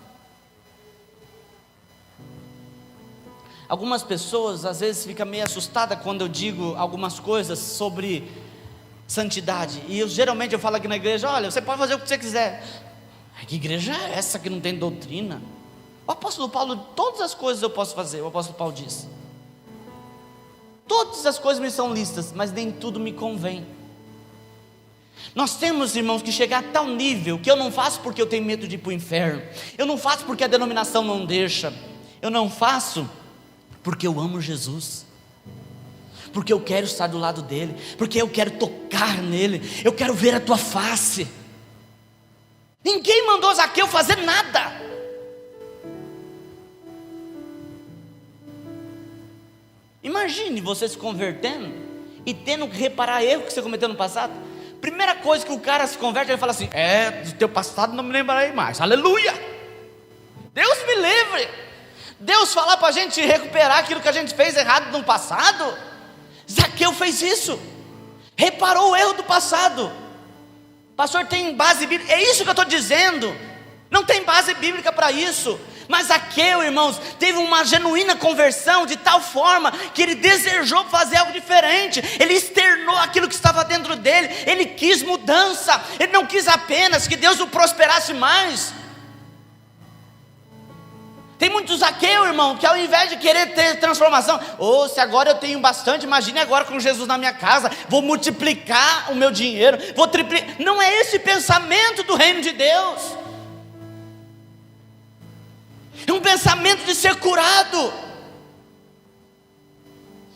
Algumas pessoas às vezes ficam meio assustadas quando eu digo algumas coisas sobre santidade. E geralmente eu falo aqui na igreja: olha, você pode fazer o que você quiser. Que igreja é essa que não tem doutrina? O apóstolo Paulo, todas as coisas eu posso fazer, o apóstolo Paulo diz. Todas as coisas me são lícitas, mas nem tudo me convém. Nós temos, irmãos, que chegar a tal nível que eu não faço porque eu tenho medo de ir para o inferno. Eu não faço porque a denominação não deixa. Eu não faço porque eu amo Jesus, porque eu quero estar do lado dele, porque eu quero tocar nele, eu quero ver a tua face. Ninguém mandou Zaqueu fazer nada. Imagine você se convertendo e tendo que reparar erro que você cometeu no passado. Primeira coisa que o cara se converte, ele fala assim: do teu passado não me lembrarei mais. Aleluia! Deus me livre. Deus falar para a gente recuperar aquilo que a gente fez errado no passado. Zaqueu fez isso, reparou o erro do passado. Pastor, tem base bíblica? É isso que eu estou dizendo. Não tem base bíblica para isso. Mas Zaqueu, irmãos, teve uma genuína conversão de tal forma que ele desejou fazer algo diferente. Ele externou aquilo que estava dentro dele. Ele quis mudança. Ele não quis apenas que Deus o prosperasse mais. Tem muito Zaqueu, irmão, que ao invés de querer ter transformação, se agora eu tenho bastante, imagine agora com Jesus na minha casa, vou multiplicar o meu dinheiro, vou triplicar. Não é esse pensamento do reino de Deus. É um pensamento de ser curado.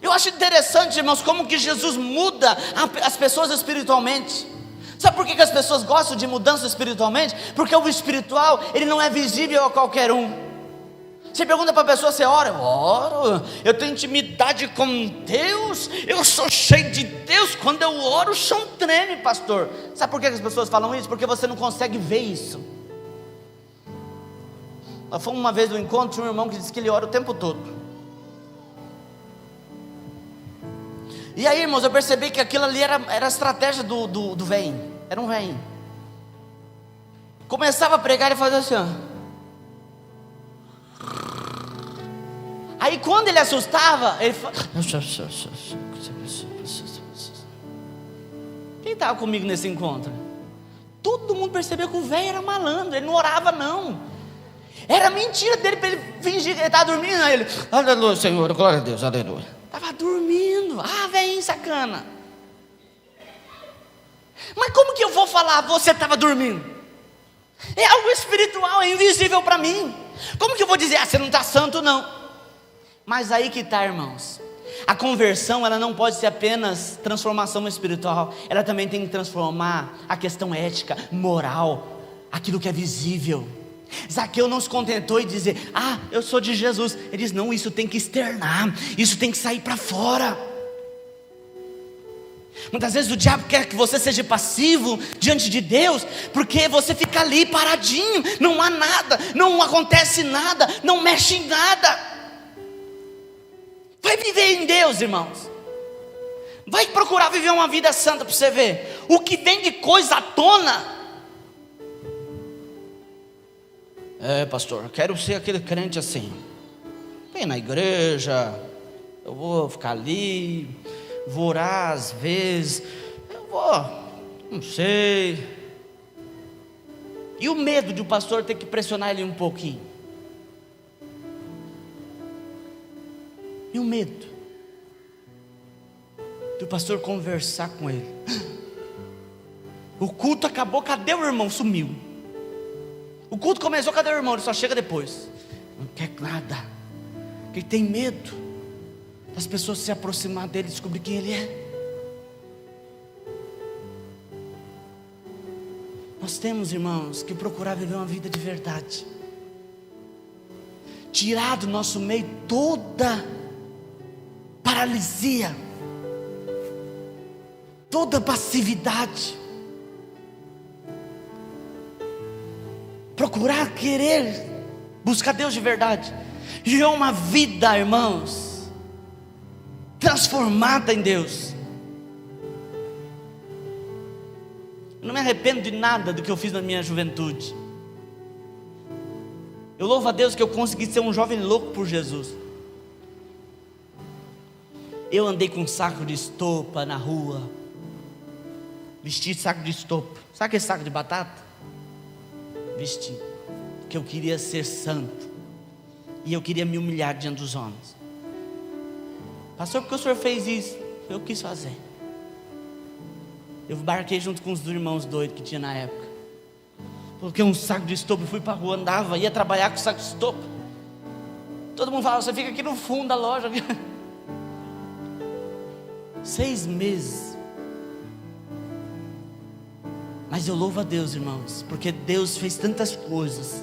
Eu acho interessante, irmãos, como que Jesus muda as pessoas espiritualmente. Sabe por que as pessoas gostam de mudança espiritualmente? Porque o espiritual, ele não é visível a qualquer um. Você pergunta para a pessoa, você ora? Eu oro, eu tenho intimidade com Deus, eu sou cheio de Deus. Quando eu oro, o chão treme, pastor. Sabe por que as pessoas falam isso? Porque você não consegue ver isso. Nós fomos uma vez no encontro, tinha um irmão que disse que ele ora o tempo todo. E aí, irmãos, eu percebi que aquilo ali era a estratégia do velho. Era um velho. Começava a pregar e fazia assim, ó. Aí quando ele assustava, ele falava... Quem estava comigo nesse encontro? Todo mundo percebeu que o velho era malandro. Ele não orava não. Era mentira dele para ele fingir que ele estava dormindo. Aí ele, aleluia, Senhor, glória a Deus, aleluia. Estava dormindo. Velho sacana. Mas como que eu vou falar, você estava dormindo? É algo espiritual, é invisível para mim. Como que eu vou dizer, você não está santo não? Mas aí que está, irmãos. A conversão, ela não pode ser apenas transformação espiritual. Ela também tem que transformar a questão ética, moral, aquilo que é visível. Zaqueu não se contentou em dizer, eu sou de Jesus. Ele diz, não, isso tem que externar, isso tem que sair para fora. Muitas vezes o diabo quer que você seja passivo diante de Deus, porque você fica ali paradinho, não há nada, não acontece nada, não mexe em nada. Vai viver em Deus, irmãos. Vai procurar viver uma vida santa para você ver. O que vem de coisa à tona. Pastor, eu quero ser aquele crente assim. Vem na igreja, eu vou ficar ali, vou orar às vezes, não sei. E o medo de o pastor ter que pressionar ele um pouquinho? E o medo de o pastor conversar com ele? O culto acabou, cadê o irmão? Sumiu. O culto começou, cadê o irmão? Ele só chega depois. Não quer nada. Porque ele tem medo das pessoas se aproximar dele e descobrir quem ele é. Nós temos, irmãos, que procurar viver uma vida de verdade. Tirar do nosso meio toda paralisia, toda passividade. Procurar querer buscar Deus de verdade. Viver uma vida, irmãos, transformada em Deus. Eu não me arrependo de nada do que eu fiz na minha juventude. Eu louvo a Deus que eu consegui ser um jovem louco por Jesus. Eu andei com um saco de estopa na rua, vesti saco de estopa. Sabe aquele saco de batata? Vesti, que eu queria ser santo, e eu queria me humilhar diante dos homens. Pastor, por que o senhor fez isso? Eu quis fazer. Eu embarquei junto com os irmãos doidos que tinha na época. Coloquei um saco de estopa e fui para a rua, andava, ia trabalhar com o saco de estopa. Todo mundo falava, você fica aqui no fundo da loja. 6 meses. Mas eu louvo a Deus, irmãos, porque Deus fez tantas coisas,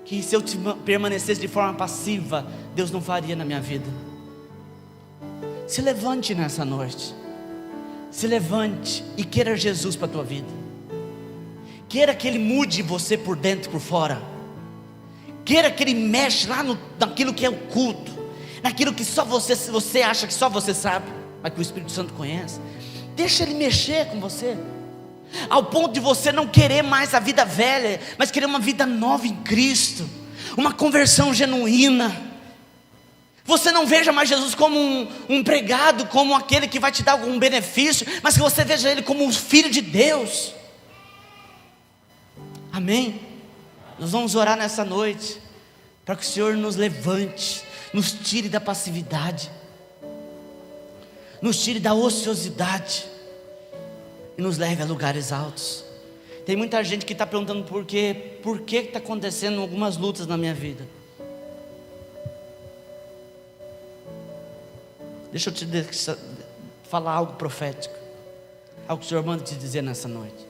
que se eu permanecesse de forma passiva, Deus não faria na minha vida. Se levante nessa noite. Se levante e queira Jesus para a tua vida. Queira que Ele mude você por dentro e por fora. Queira que Ele mexa lá naquilo que é o culto, naquilo que só você acha que só você sabe, mas que o Espírito Santo conhece. Deixa Ele mexer com você. ao ponto de você não querer mais a vida velha, mas querer uma vida nova em Cristo, uma conversão genuína. Você não veja mais Jesus como um empregado, como aquele que vai te dar algum benefício, mas que você veja Ele como um filho de Deus. Amém? Nós vamos orar nessa noite, para que o Senhor nos levante, nos tire da passividade, nos tire da ociosidade, e nos leve a lugares altos. Tem muita gente que está perguntando por que está acontecendo algumas lutas na minha vida. Deixa eu te falar algo profético, algo que o Senhor manda te dizer nessa noite.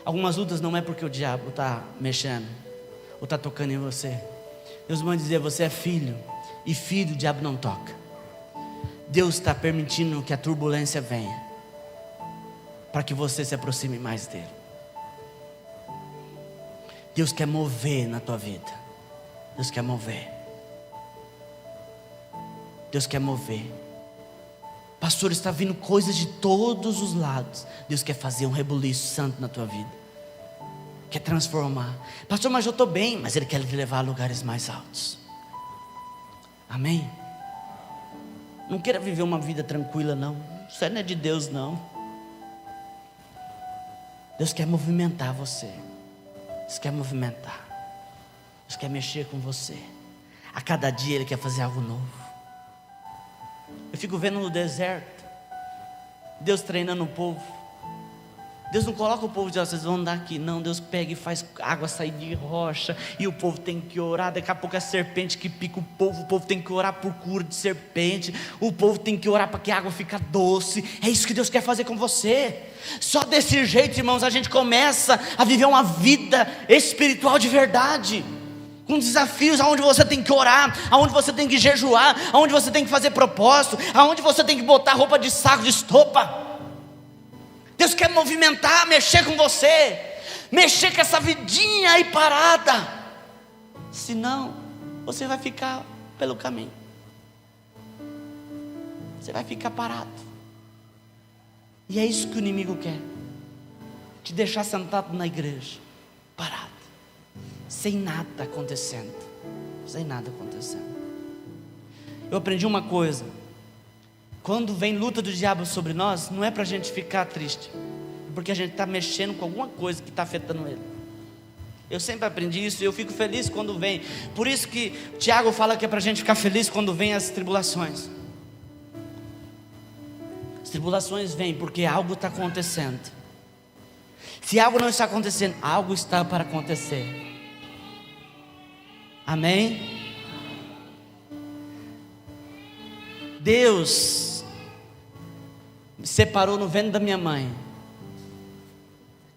Algumas lutas não é porque o diabo está mexendo, ou está tocando em você. Deus manda dizer: você é filho, e filho o diabo não toca. Deus está permitindo que a turbulência venha, para que você se aproxime mais dele. Deus quer mover na tua vida. Deus quer mover. Deus quer mover. Pastor, está vindo coisas de todos os lados. Deus quer fazer um rebuliço santo na tua vida, quer transformar. Pastor, mas eu estou bem. Mas Ele quer te levar a lugares mais altos. Amém? Não queira viver uma vida tranquila, não. Isso não é de Deus, não. Deus quer movimentar você. Deus quer movimentar. Deus quer mexer com você. A cada dia Ele quer fazer algo novo. Eu fico vendo no deserto Deus treinando o povo. Deus não coloca o povo e diz: vocês vão andar aqui. Não, Deus pega e faz água sair de rocha, e o povo tem que orar. Daqui a pouco é a serpente que pica o povo tem que orar por cura de serpente. O povo tem que orar para que a água fique doce. É isso que Deus quer fazer com você. Só desse jeito, irmãos, a gente começa a viver uma vida espiritual de verdade, com desafios aonde você tem que orar, aonde você tem que jejuar, aonde você tem que fazer propósito, aonde você tem que botar roupa de saco, de estopa. Deus quer movimentar, mexer com você, mexer com essa vidinha aí parada. Senão, você vai ficar pelo caminho. Você vai ficar parado. E é isso que o inimigo quer: te deixar sentado na igreja, parado, sem nada acontecendo. Sem nada acontecendo. Eu aprendi uma coisa: quando vem luta do diabo sobre nós, não é para a gente ficar triste, é porque a gente está mexendo com alguma coisa que está afetando ele. Eu sempre aprendi isso e eu fico feliz quando vem. Por isso que Tiago fala que é para a gente ficar feliz quando vem as tribulações. As tribulações vêm porque algo está acontecendo. Se algo não está acontecendo, algo está para acontecer. Amém? Deus me separou no ventre da minha mãe.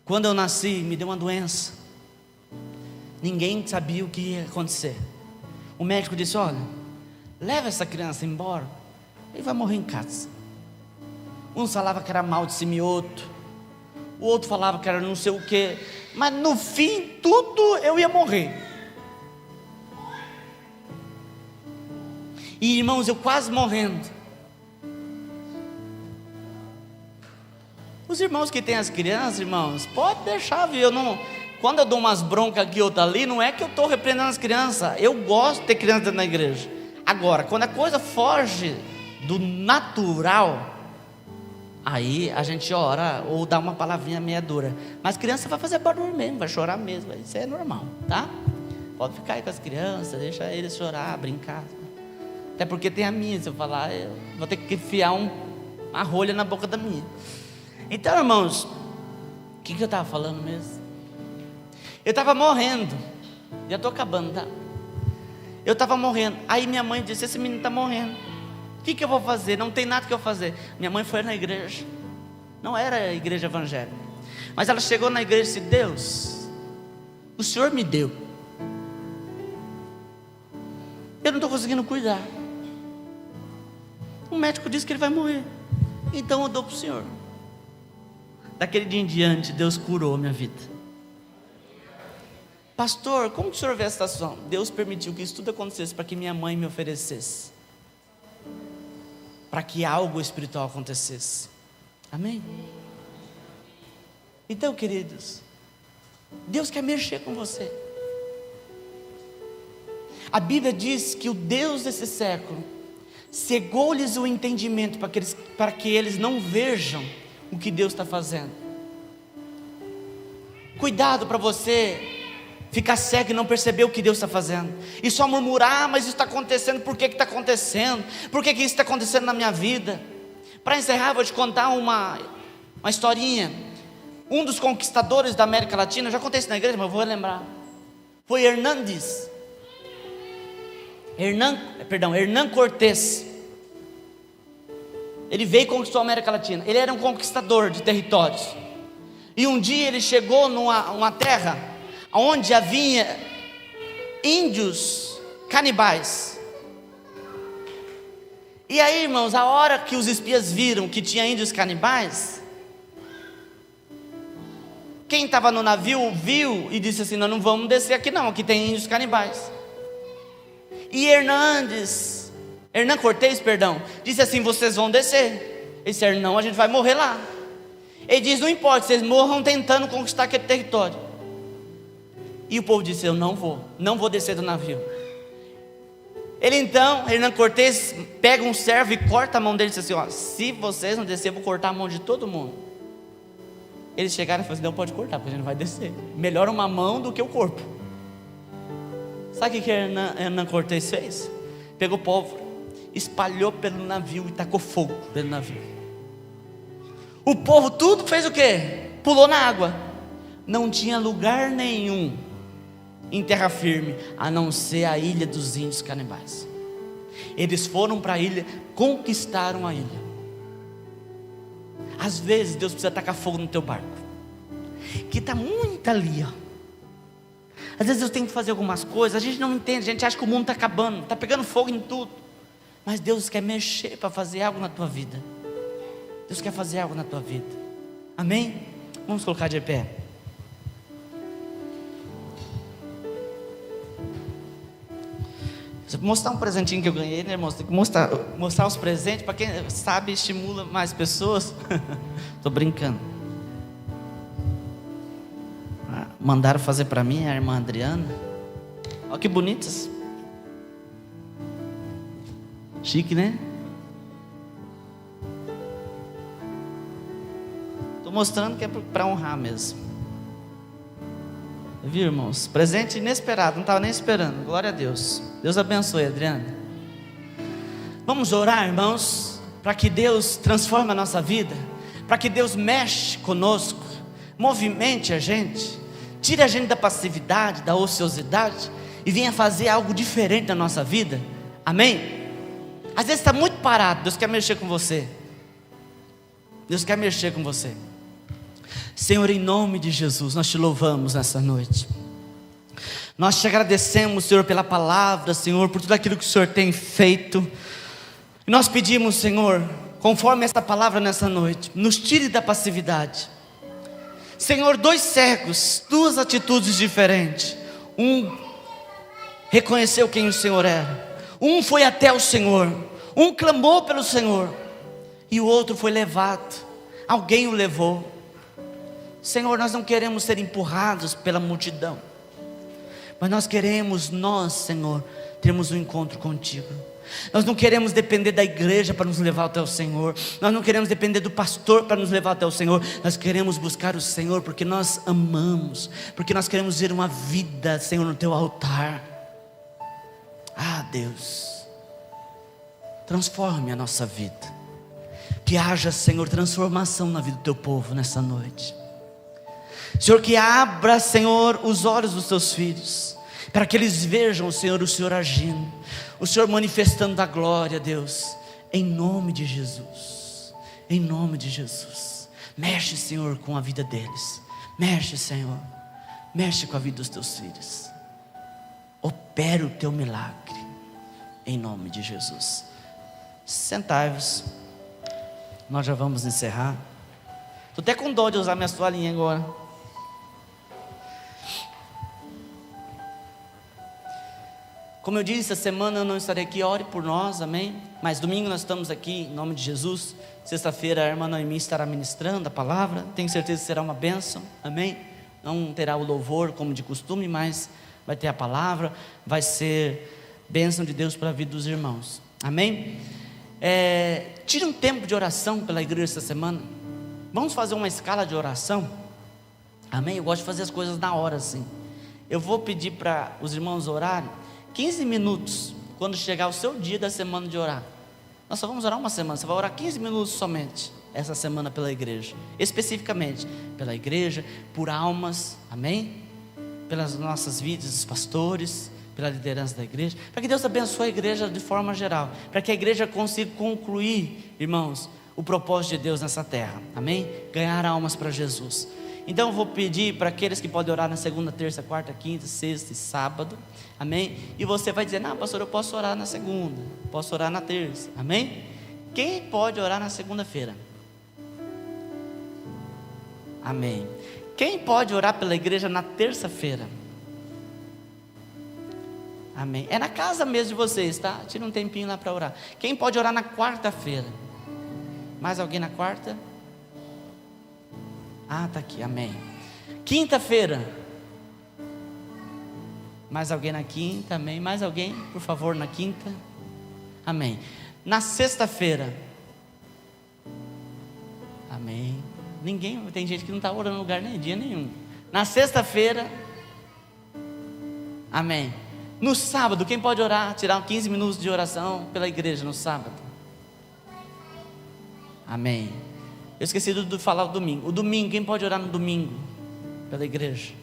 Quando eu nasci, me deu uma doença. Ninguém sabia o que ia acontecer. O médico disse: olha, leva essa criança embora, ele vai morrer em casa. Um falava que era mal de semioto, o outro falava que era não sei o que, mas no fim tudo eu ia morrer. E irmãos, eu quase morrendo. Os irmãos que têm as crianças, irmãos, pode deixar, viu? Quando eu dou umas broncas aqui ou outra ali, não é que eu estou repreendendo as crianças. Eu gosto de ter criança dentro da igreja. Agora, quando a coisa foge do natural, aí a gente ora ou dá uma palavrinha meia dura. Mas criança vai fazer barulho mesmo, vai chorar mesmo. Isso é normal, tá? Pode ficar aí com as crianças, deixa eles chorar, brincar. Até porque tem a minha, se eu falar, eu vou ter que enfiar uma rolha na boca da minha. Então, irmãos, o que eu estava falando mesmo? Eu estava morrendo. Já estou acabando, tá? Eu estava morrendo. Aí minha mãe disse: esse menino está morrendo. O que eu vou fazer? Não tem nada que eu fazer. Minha mãe foi na igreja. Não era a igreja evangélica, mas ela chegou na igreja e disse: Deus, o Senhor me deu, eu não estou conseguindo cuidar. O médico disse que ele vai morrer, então eu dou para o Senhor. Daquele dia em diante, Deus curou a minha vida. Pastor, como que o senhor vê a situação? Deus permitiu que isso tudo acontecesse para que minha mãe me oferecesse, para que algo espiritual acontecesse. Amém? Então, queridos, Deus quer mexer com você. A Bíblia diz que o Deus desse século cegou-lhes o entendimento para que eles não vejam o que Deus está fazendo. Cuidado para você ficar cego e não perceber o que Deus está fazendo, e só murmurar: mas isso está acontecendo, por que está acontecendo? Por que isso está acontecendo na minha vida? Para encerrar, vou te contar uma historinha. Um dos conquistadores da América Latina, eu já contei isso na igreja, mas eu vou lembrar, foi Hernán Cortés. Ele veio e conquistou a América Latina. Ele era um conquistador de territórios. E um dia ele chegou numa terra onde havia índios canibais. E aí, irmãos, a hora que os espias viram que tinha índios canibais, quem estava no navio viu e disse assim: nós não vamos descer aqui não, aqui tem índios canibais. E Hernán Cortés, disse assim: vocês vão descer. Ele disse: não, a gente vai morrer lá. Ele diz: não importa, vocês morram tentando conquistar aquele território. E o povo disse: eu não vou descer do navio. Ele então, Hernán Cortés, pega um servo e corta a mão dele e disse assim: se vocês não descer, eu vou cortar a mão de todo mundo. Eles chegaram e falaram assim: não pode cortar, porque a gente não vai descer. Melhor uma mão do que o corpo. Sabe o que Hernán Cortés fez? Pegou pólvora, espalhou pelo navio e tacou fogo pelo navio. O povo tudo fez o quê? Pulou na água. Não tinha lugar nenhum em terra firme, a não ser a ilha dos índios canibais. Eles foram para a ilha, conquistaram a ilha. Às vezes Deus precisa tacar fogo no teu barco, que está muito ali, Às vezes Deus tem que fazer algumas coisas, a gente não entende, a gente acha que o mundo está acabando, está pegando fogo em tudo. Mas Deus quer mexer para fazer algo na tua vida. Deus quer fazer algo na tua vida. Amém? Vamos colocar de pé. Vou mostrar um presentinho que eu ganhei, né, irmãos? Tem que mostrar os presentes, para quem sabe, estimula mais pessoas. Estou brincando. Mandaram fazer para mim, a irmã Adriana. Olha que bonitas. Chique, né? Estou mostrando que é para honrar mesmo. Viu, irmãos? Presente inesperado, não estava nem esperando. Glória a Deus. Deus abençoe, Adriana. Vamos orar, irmãos, para que Deus transforme a nossa vida, para que Deus mexa conosco, movimente a gente, tire a gente da passividade, da ociosidade e venha fazer algo diferente na nossa vida. Amém? Às vezes está muito parado, Deus quer mexer com você. Deus quer mexer com você. Senhor, em nome de Jesus, nós te louvamos nessa noite. Nós te agradecemos, Senhor, pela palavra, Senhor, por tudo aquilo que o Senhor tem feito. E nós pedimos, Senhor, conforme esta palavra nessa noite, nos tire da passividade. Senhor, 2 cegos, 2 atitudes diferentes. Um reconheceu quem o Senhor era. Um foi até o Senhor. Um clamou pelo Senhor. E o outro foi levado. Alguém o levou. Senhor, nós não queremos ser empurrados pela multidão, mas nós queremos, Senhor, termos um encontro contigo. Nós não queremos depender da igreja para nos levar até o Senhor. Nós não queremos depender do pastor para nos levar até o Senhor. Nós queremos buscar o Senhor porque nós amamos, porque nós queremos ver uma vida, Senhor, no teu altar. Deus, transforme a nossa vida. Que haja, Senhor, transformação na vida do teu povo nessa noite. Senhor, que abra, Senhor, os olhos dos teus filhos, para que eles vejam, o Senhor agindo, o Senhor manifestando a glória, Deus, em nome de Jesus. Em nome de Jesus. Mexe, Senhor, com a vida deles. Mexe, Senhor, mexe com a vida dos teus filhos. Opera o teu milagre, em nome de Jesus. Sentai-vos, nós já vamos encerrar. Estou até com dó de usar minha toalhinha agora. Como eu disse, essa semana eu não estarei aqui, ore por nós, amém? Mas domingo nós estamos aqui, em nome de Jesus. Sexta-feira a irmã Noemi estará ministrando a palavra, tenho certeza que será uma bênção, amém? Não terá o louvor como de costume, mas vai ter a palavra, vai ser bênção de Deus para a vida dos irmãos, amém? Tire um tempo de oração pela igreja essa semana, vamos fazer uma escala de oração, amém? Eu gosto de fazer as coisas na hora assim. Eu vou pedir para os irmãos orarem 15 minutos, quando chegar o seu dia da semana de orar. Nós só vamos orar uma semana, você vai orar 15 minutos somente, essa semana pela igreja, especificamente, pela igreja, por almas, amém? Pelas nossas vidas, os pastores, pela liderança da igreja, para que Deus abençoe a igreja de forma geral, para que a igreja consiga concluir, irmãos, o propósito de Deus nessa terra, amém? Ganhar almas para Jesus. Então eu vou pedir para aqueles que podem orar na segunda, terça, quarta, quinta, sexta e sábado, amém? E você vai dizer, não pastor, eu posso orar na segunda, posso orar na terça, amém? Quem pode orar na segunda-feira? Amém. Quem pode orar pela igreja na terça-feira? Amém. É na casa mesmo de vocês, tá? Tira um tempinho lá para orar. Quem pode orar na quarta-feira? Mais alguém na quarta? Está aqui, amém. Quinta-feira? Mais alguém na quinta? Amém. Mais alguém, por favor, na quinta? Amém. Na sexta-feira? Amém. Ninguém, tem gente que não está orando em lugar nem dia nenhum. Na sexta-feira? Amém. No sábado, quem pode orar? Tirar 15 minutos de oração pela igreja no sábado? Amém. Eu esqueci de falar o domingo. O domingo, quem pode orar no domingo? Pela igreja?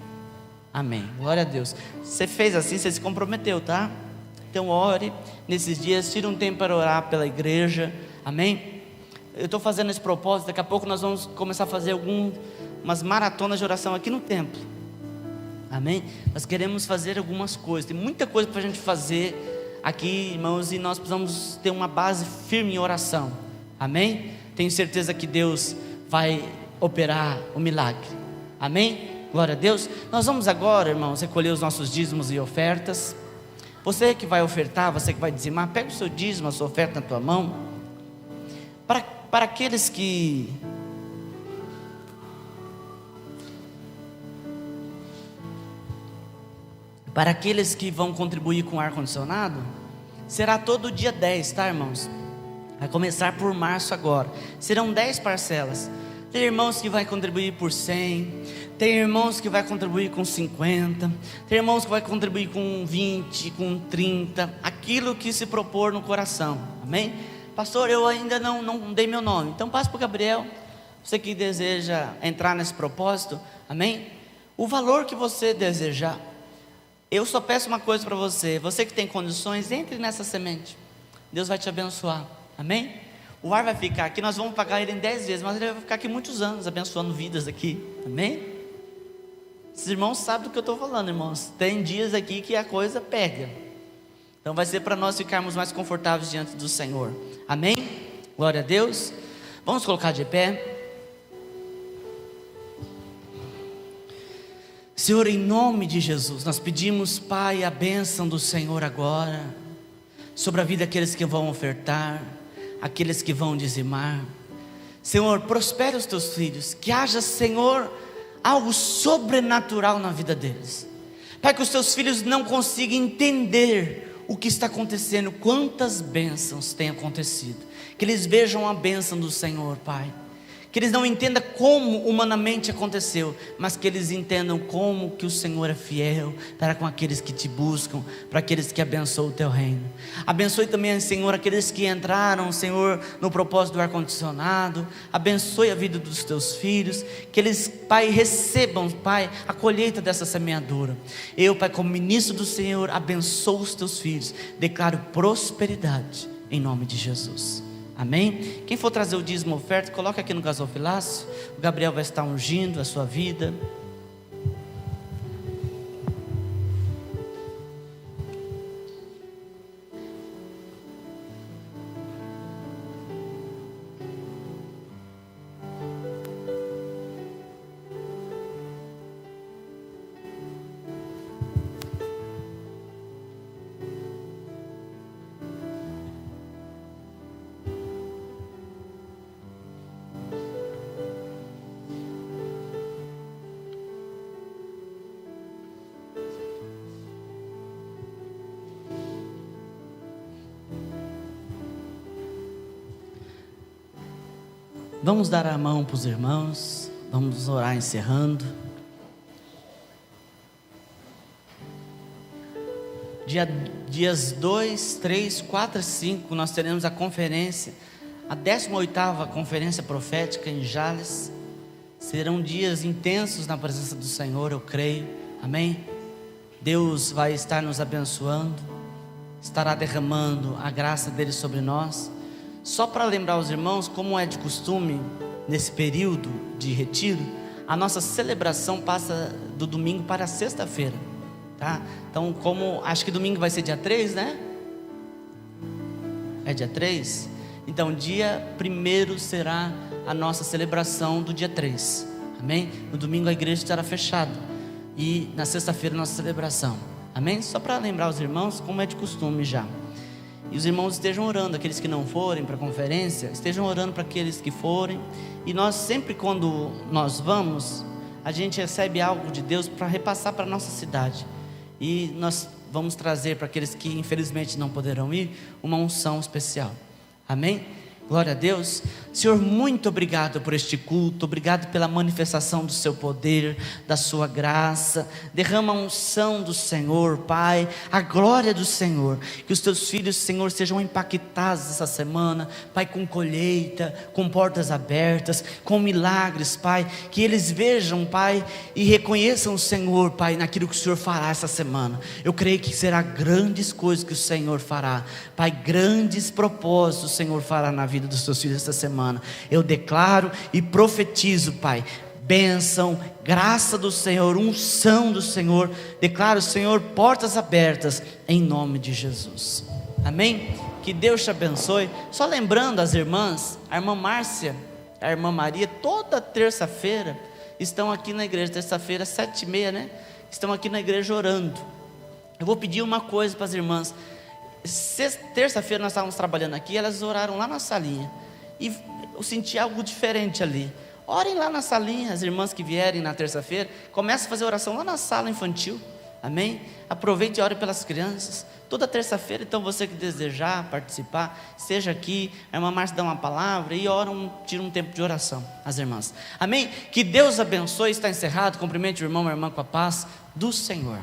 Amém, glória a Deus. Você fez assim, você se comprometeu, tá? Então ore nesses dias, tire um tempo para orar pela igreja, amém? Eu estou fazendo esse propósito, daqui a pouco nós vamos começar a fazer umas maratonas de oração aqui no templo, amém? Nós queremos fazer algumas coisas, tem muita coisa para a gente fazer aqui, irmãos, e nós precisamos ter uma base firme em oração, amém? Tenho certeza que Deus vai operar o milagre, amém? Glória a Deus. Nós vamos agora, irmãos, recolher os nossos dízimos e ofertas. Você que vai ofertar, você que vai dizimar, pega o seu dízimo, a sua oferta na tua mão. Para aqueles que vão contribuir com o ar-condicionado, será todo dia 10, tá, irmãos? Vai começar por março agora. Serão 10 parcelas. Tem irmãos que vai contribuir por 100, tem irmãos que vai contribuir com 50, tem irmãos que vai contribuir com 20, com 30, aquilo que se propor no coração, amém? Pastor, eu ainda não dei meu nome, então passe para o Gabriel, você que deseja entrar nesse propósito, amém? O valor que você desejar, eu só peço uma coisa para você, você que tem condições, entre nessa semente, Deus vai te abençoar, amém? O ar vai ficar aqui, nós vamos pagar ele em 10 vezes, mas ele vai ficar aqui muitos anos, abençoando vidas aqui, amém? Esses irmãos sabem do que eu estou falando, irmãos, tem dias aqui que a coisa pega, então vai ser para nós ficarmos mais confortáveis diante do Senhor, amém? Glória a Deus. Vamos colocar de pé. Senhor, em nome de Jesus, nós pedimos, Pai, a bênção do Senhor agora, sobre a vida daqueles que vão ofertar, aqueles que vão dizimar. Senhor, prospere os teus filhos, que haja, Senhor, algo sobrenatural na vida deles, para que os teus filhos não consigam entender o que está acontecendo, quantas bênçãos têm acontecido, que eles vejam a bênção do Senhor, Pai, que eles não entendam como humanamente aconteceu, mas que eles entendam como que o Senhor é fiel para com aqueles que te buscam, para aqueles que abençoam o teu reino. Abençoe também, Senhor, aqueles que entraram, Senhor, no propósito do ar-condicionado. Abençoe a vida dos teus filhos, que eles, Pai, recebam, Pai, a colheita dessa semeadura. Eu, Pai, como ministro do Senhor, abençoo os teus filhos, declaro prosperidade em nome de Jesus. Amém? Quem for trazer o dízimo oferta, coloca aqui no gasofilaço. O Gabriel vai estar ungindo a sua vida. Vamos dar a mão para os irmãos, vamos orar encerrando. Dias 2, 3, 4 e 5 nós teremos a conferência, a 18ª conferência profética em Jales. Serão dias intensos na presença do Senhor, eu creio, amém? Deus vai estar nos abençoando, estará derramando a graça dele sobre nós. Só para lembrar os irmãos, como é de costume nesse período de retiro, a nossa celebração passa do domingo para a sexta-feira, tá? Então, como acho que domingo vai ser dia 3, né? É dia 3? Então, dia 1º será a nossa celebração do dia 3, amém? No domingo a igreja estará fechada e na sexta-feira a nossa celebração, amém? Só para lembrar os irmãos, como é de costume já. E os irmãos estejam orando, aqueles que não forem para a conferência, estejam orando para aqueles que forem. E nós sempre quando nós vamos, a gente recebe algo de Deus para repassar para a nossa cidade. E nós vamos trazer para aqueles que infelizmente não poderão ir, uma unção especial, amém? Glória a Deus. Senhor, muito obrigado por este culto, obrigado pela manifestação do seu poder, da sua graça. Derrama a unção do Senhor, Pai, a glória do Senhor. Que os teus filhos, Senhor, sejam impactados essa semana, Pai, com colheita, com portas abertas, com milagres, Pai. Que eles vejam, Pai, e reconheçam o Senhor, Pai, naquilo que o Senhor fará essa semana. Eu creio que será grandes coisas que o Senhor fará, Pai, grandes propósitos o Senhor fará na vida dos teus filhos esta semana. Eu declaro e profetizo, Pai, bênção, graça do Senhor, unção do Senhor. Declaro, Senhor, portas abertas em nome de Jesus, amém? Que Deus te abençoe. Só lembrando as irmãs, a irmã Márcia, a irmã Maria, toda terça-feira estão aqui na igreja, terça-feira 7h30, né? Estão aqui na igreja orando. Eu vou pedir uma coisa para as irmãs. Terça-feira nós estávamos trabalhando aqui, elas oraram lá na salinha, e eu senti algo diferente ali. Orem lá na salinha, as irmãs que vierem na terça-feira, comecem a fazer oração lá na sala infantil, amém? Aproveite e ore pelas crianças, toda terça-feira. Então você que desejar participar, esteja aqui, a irmã Márcia dá uma palavra e tira um tempo de oração, as irmãs, amém? Que Deus abençoe. Está encerrado, cumprimente o irmão e a irmã com a paz do Senhor.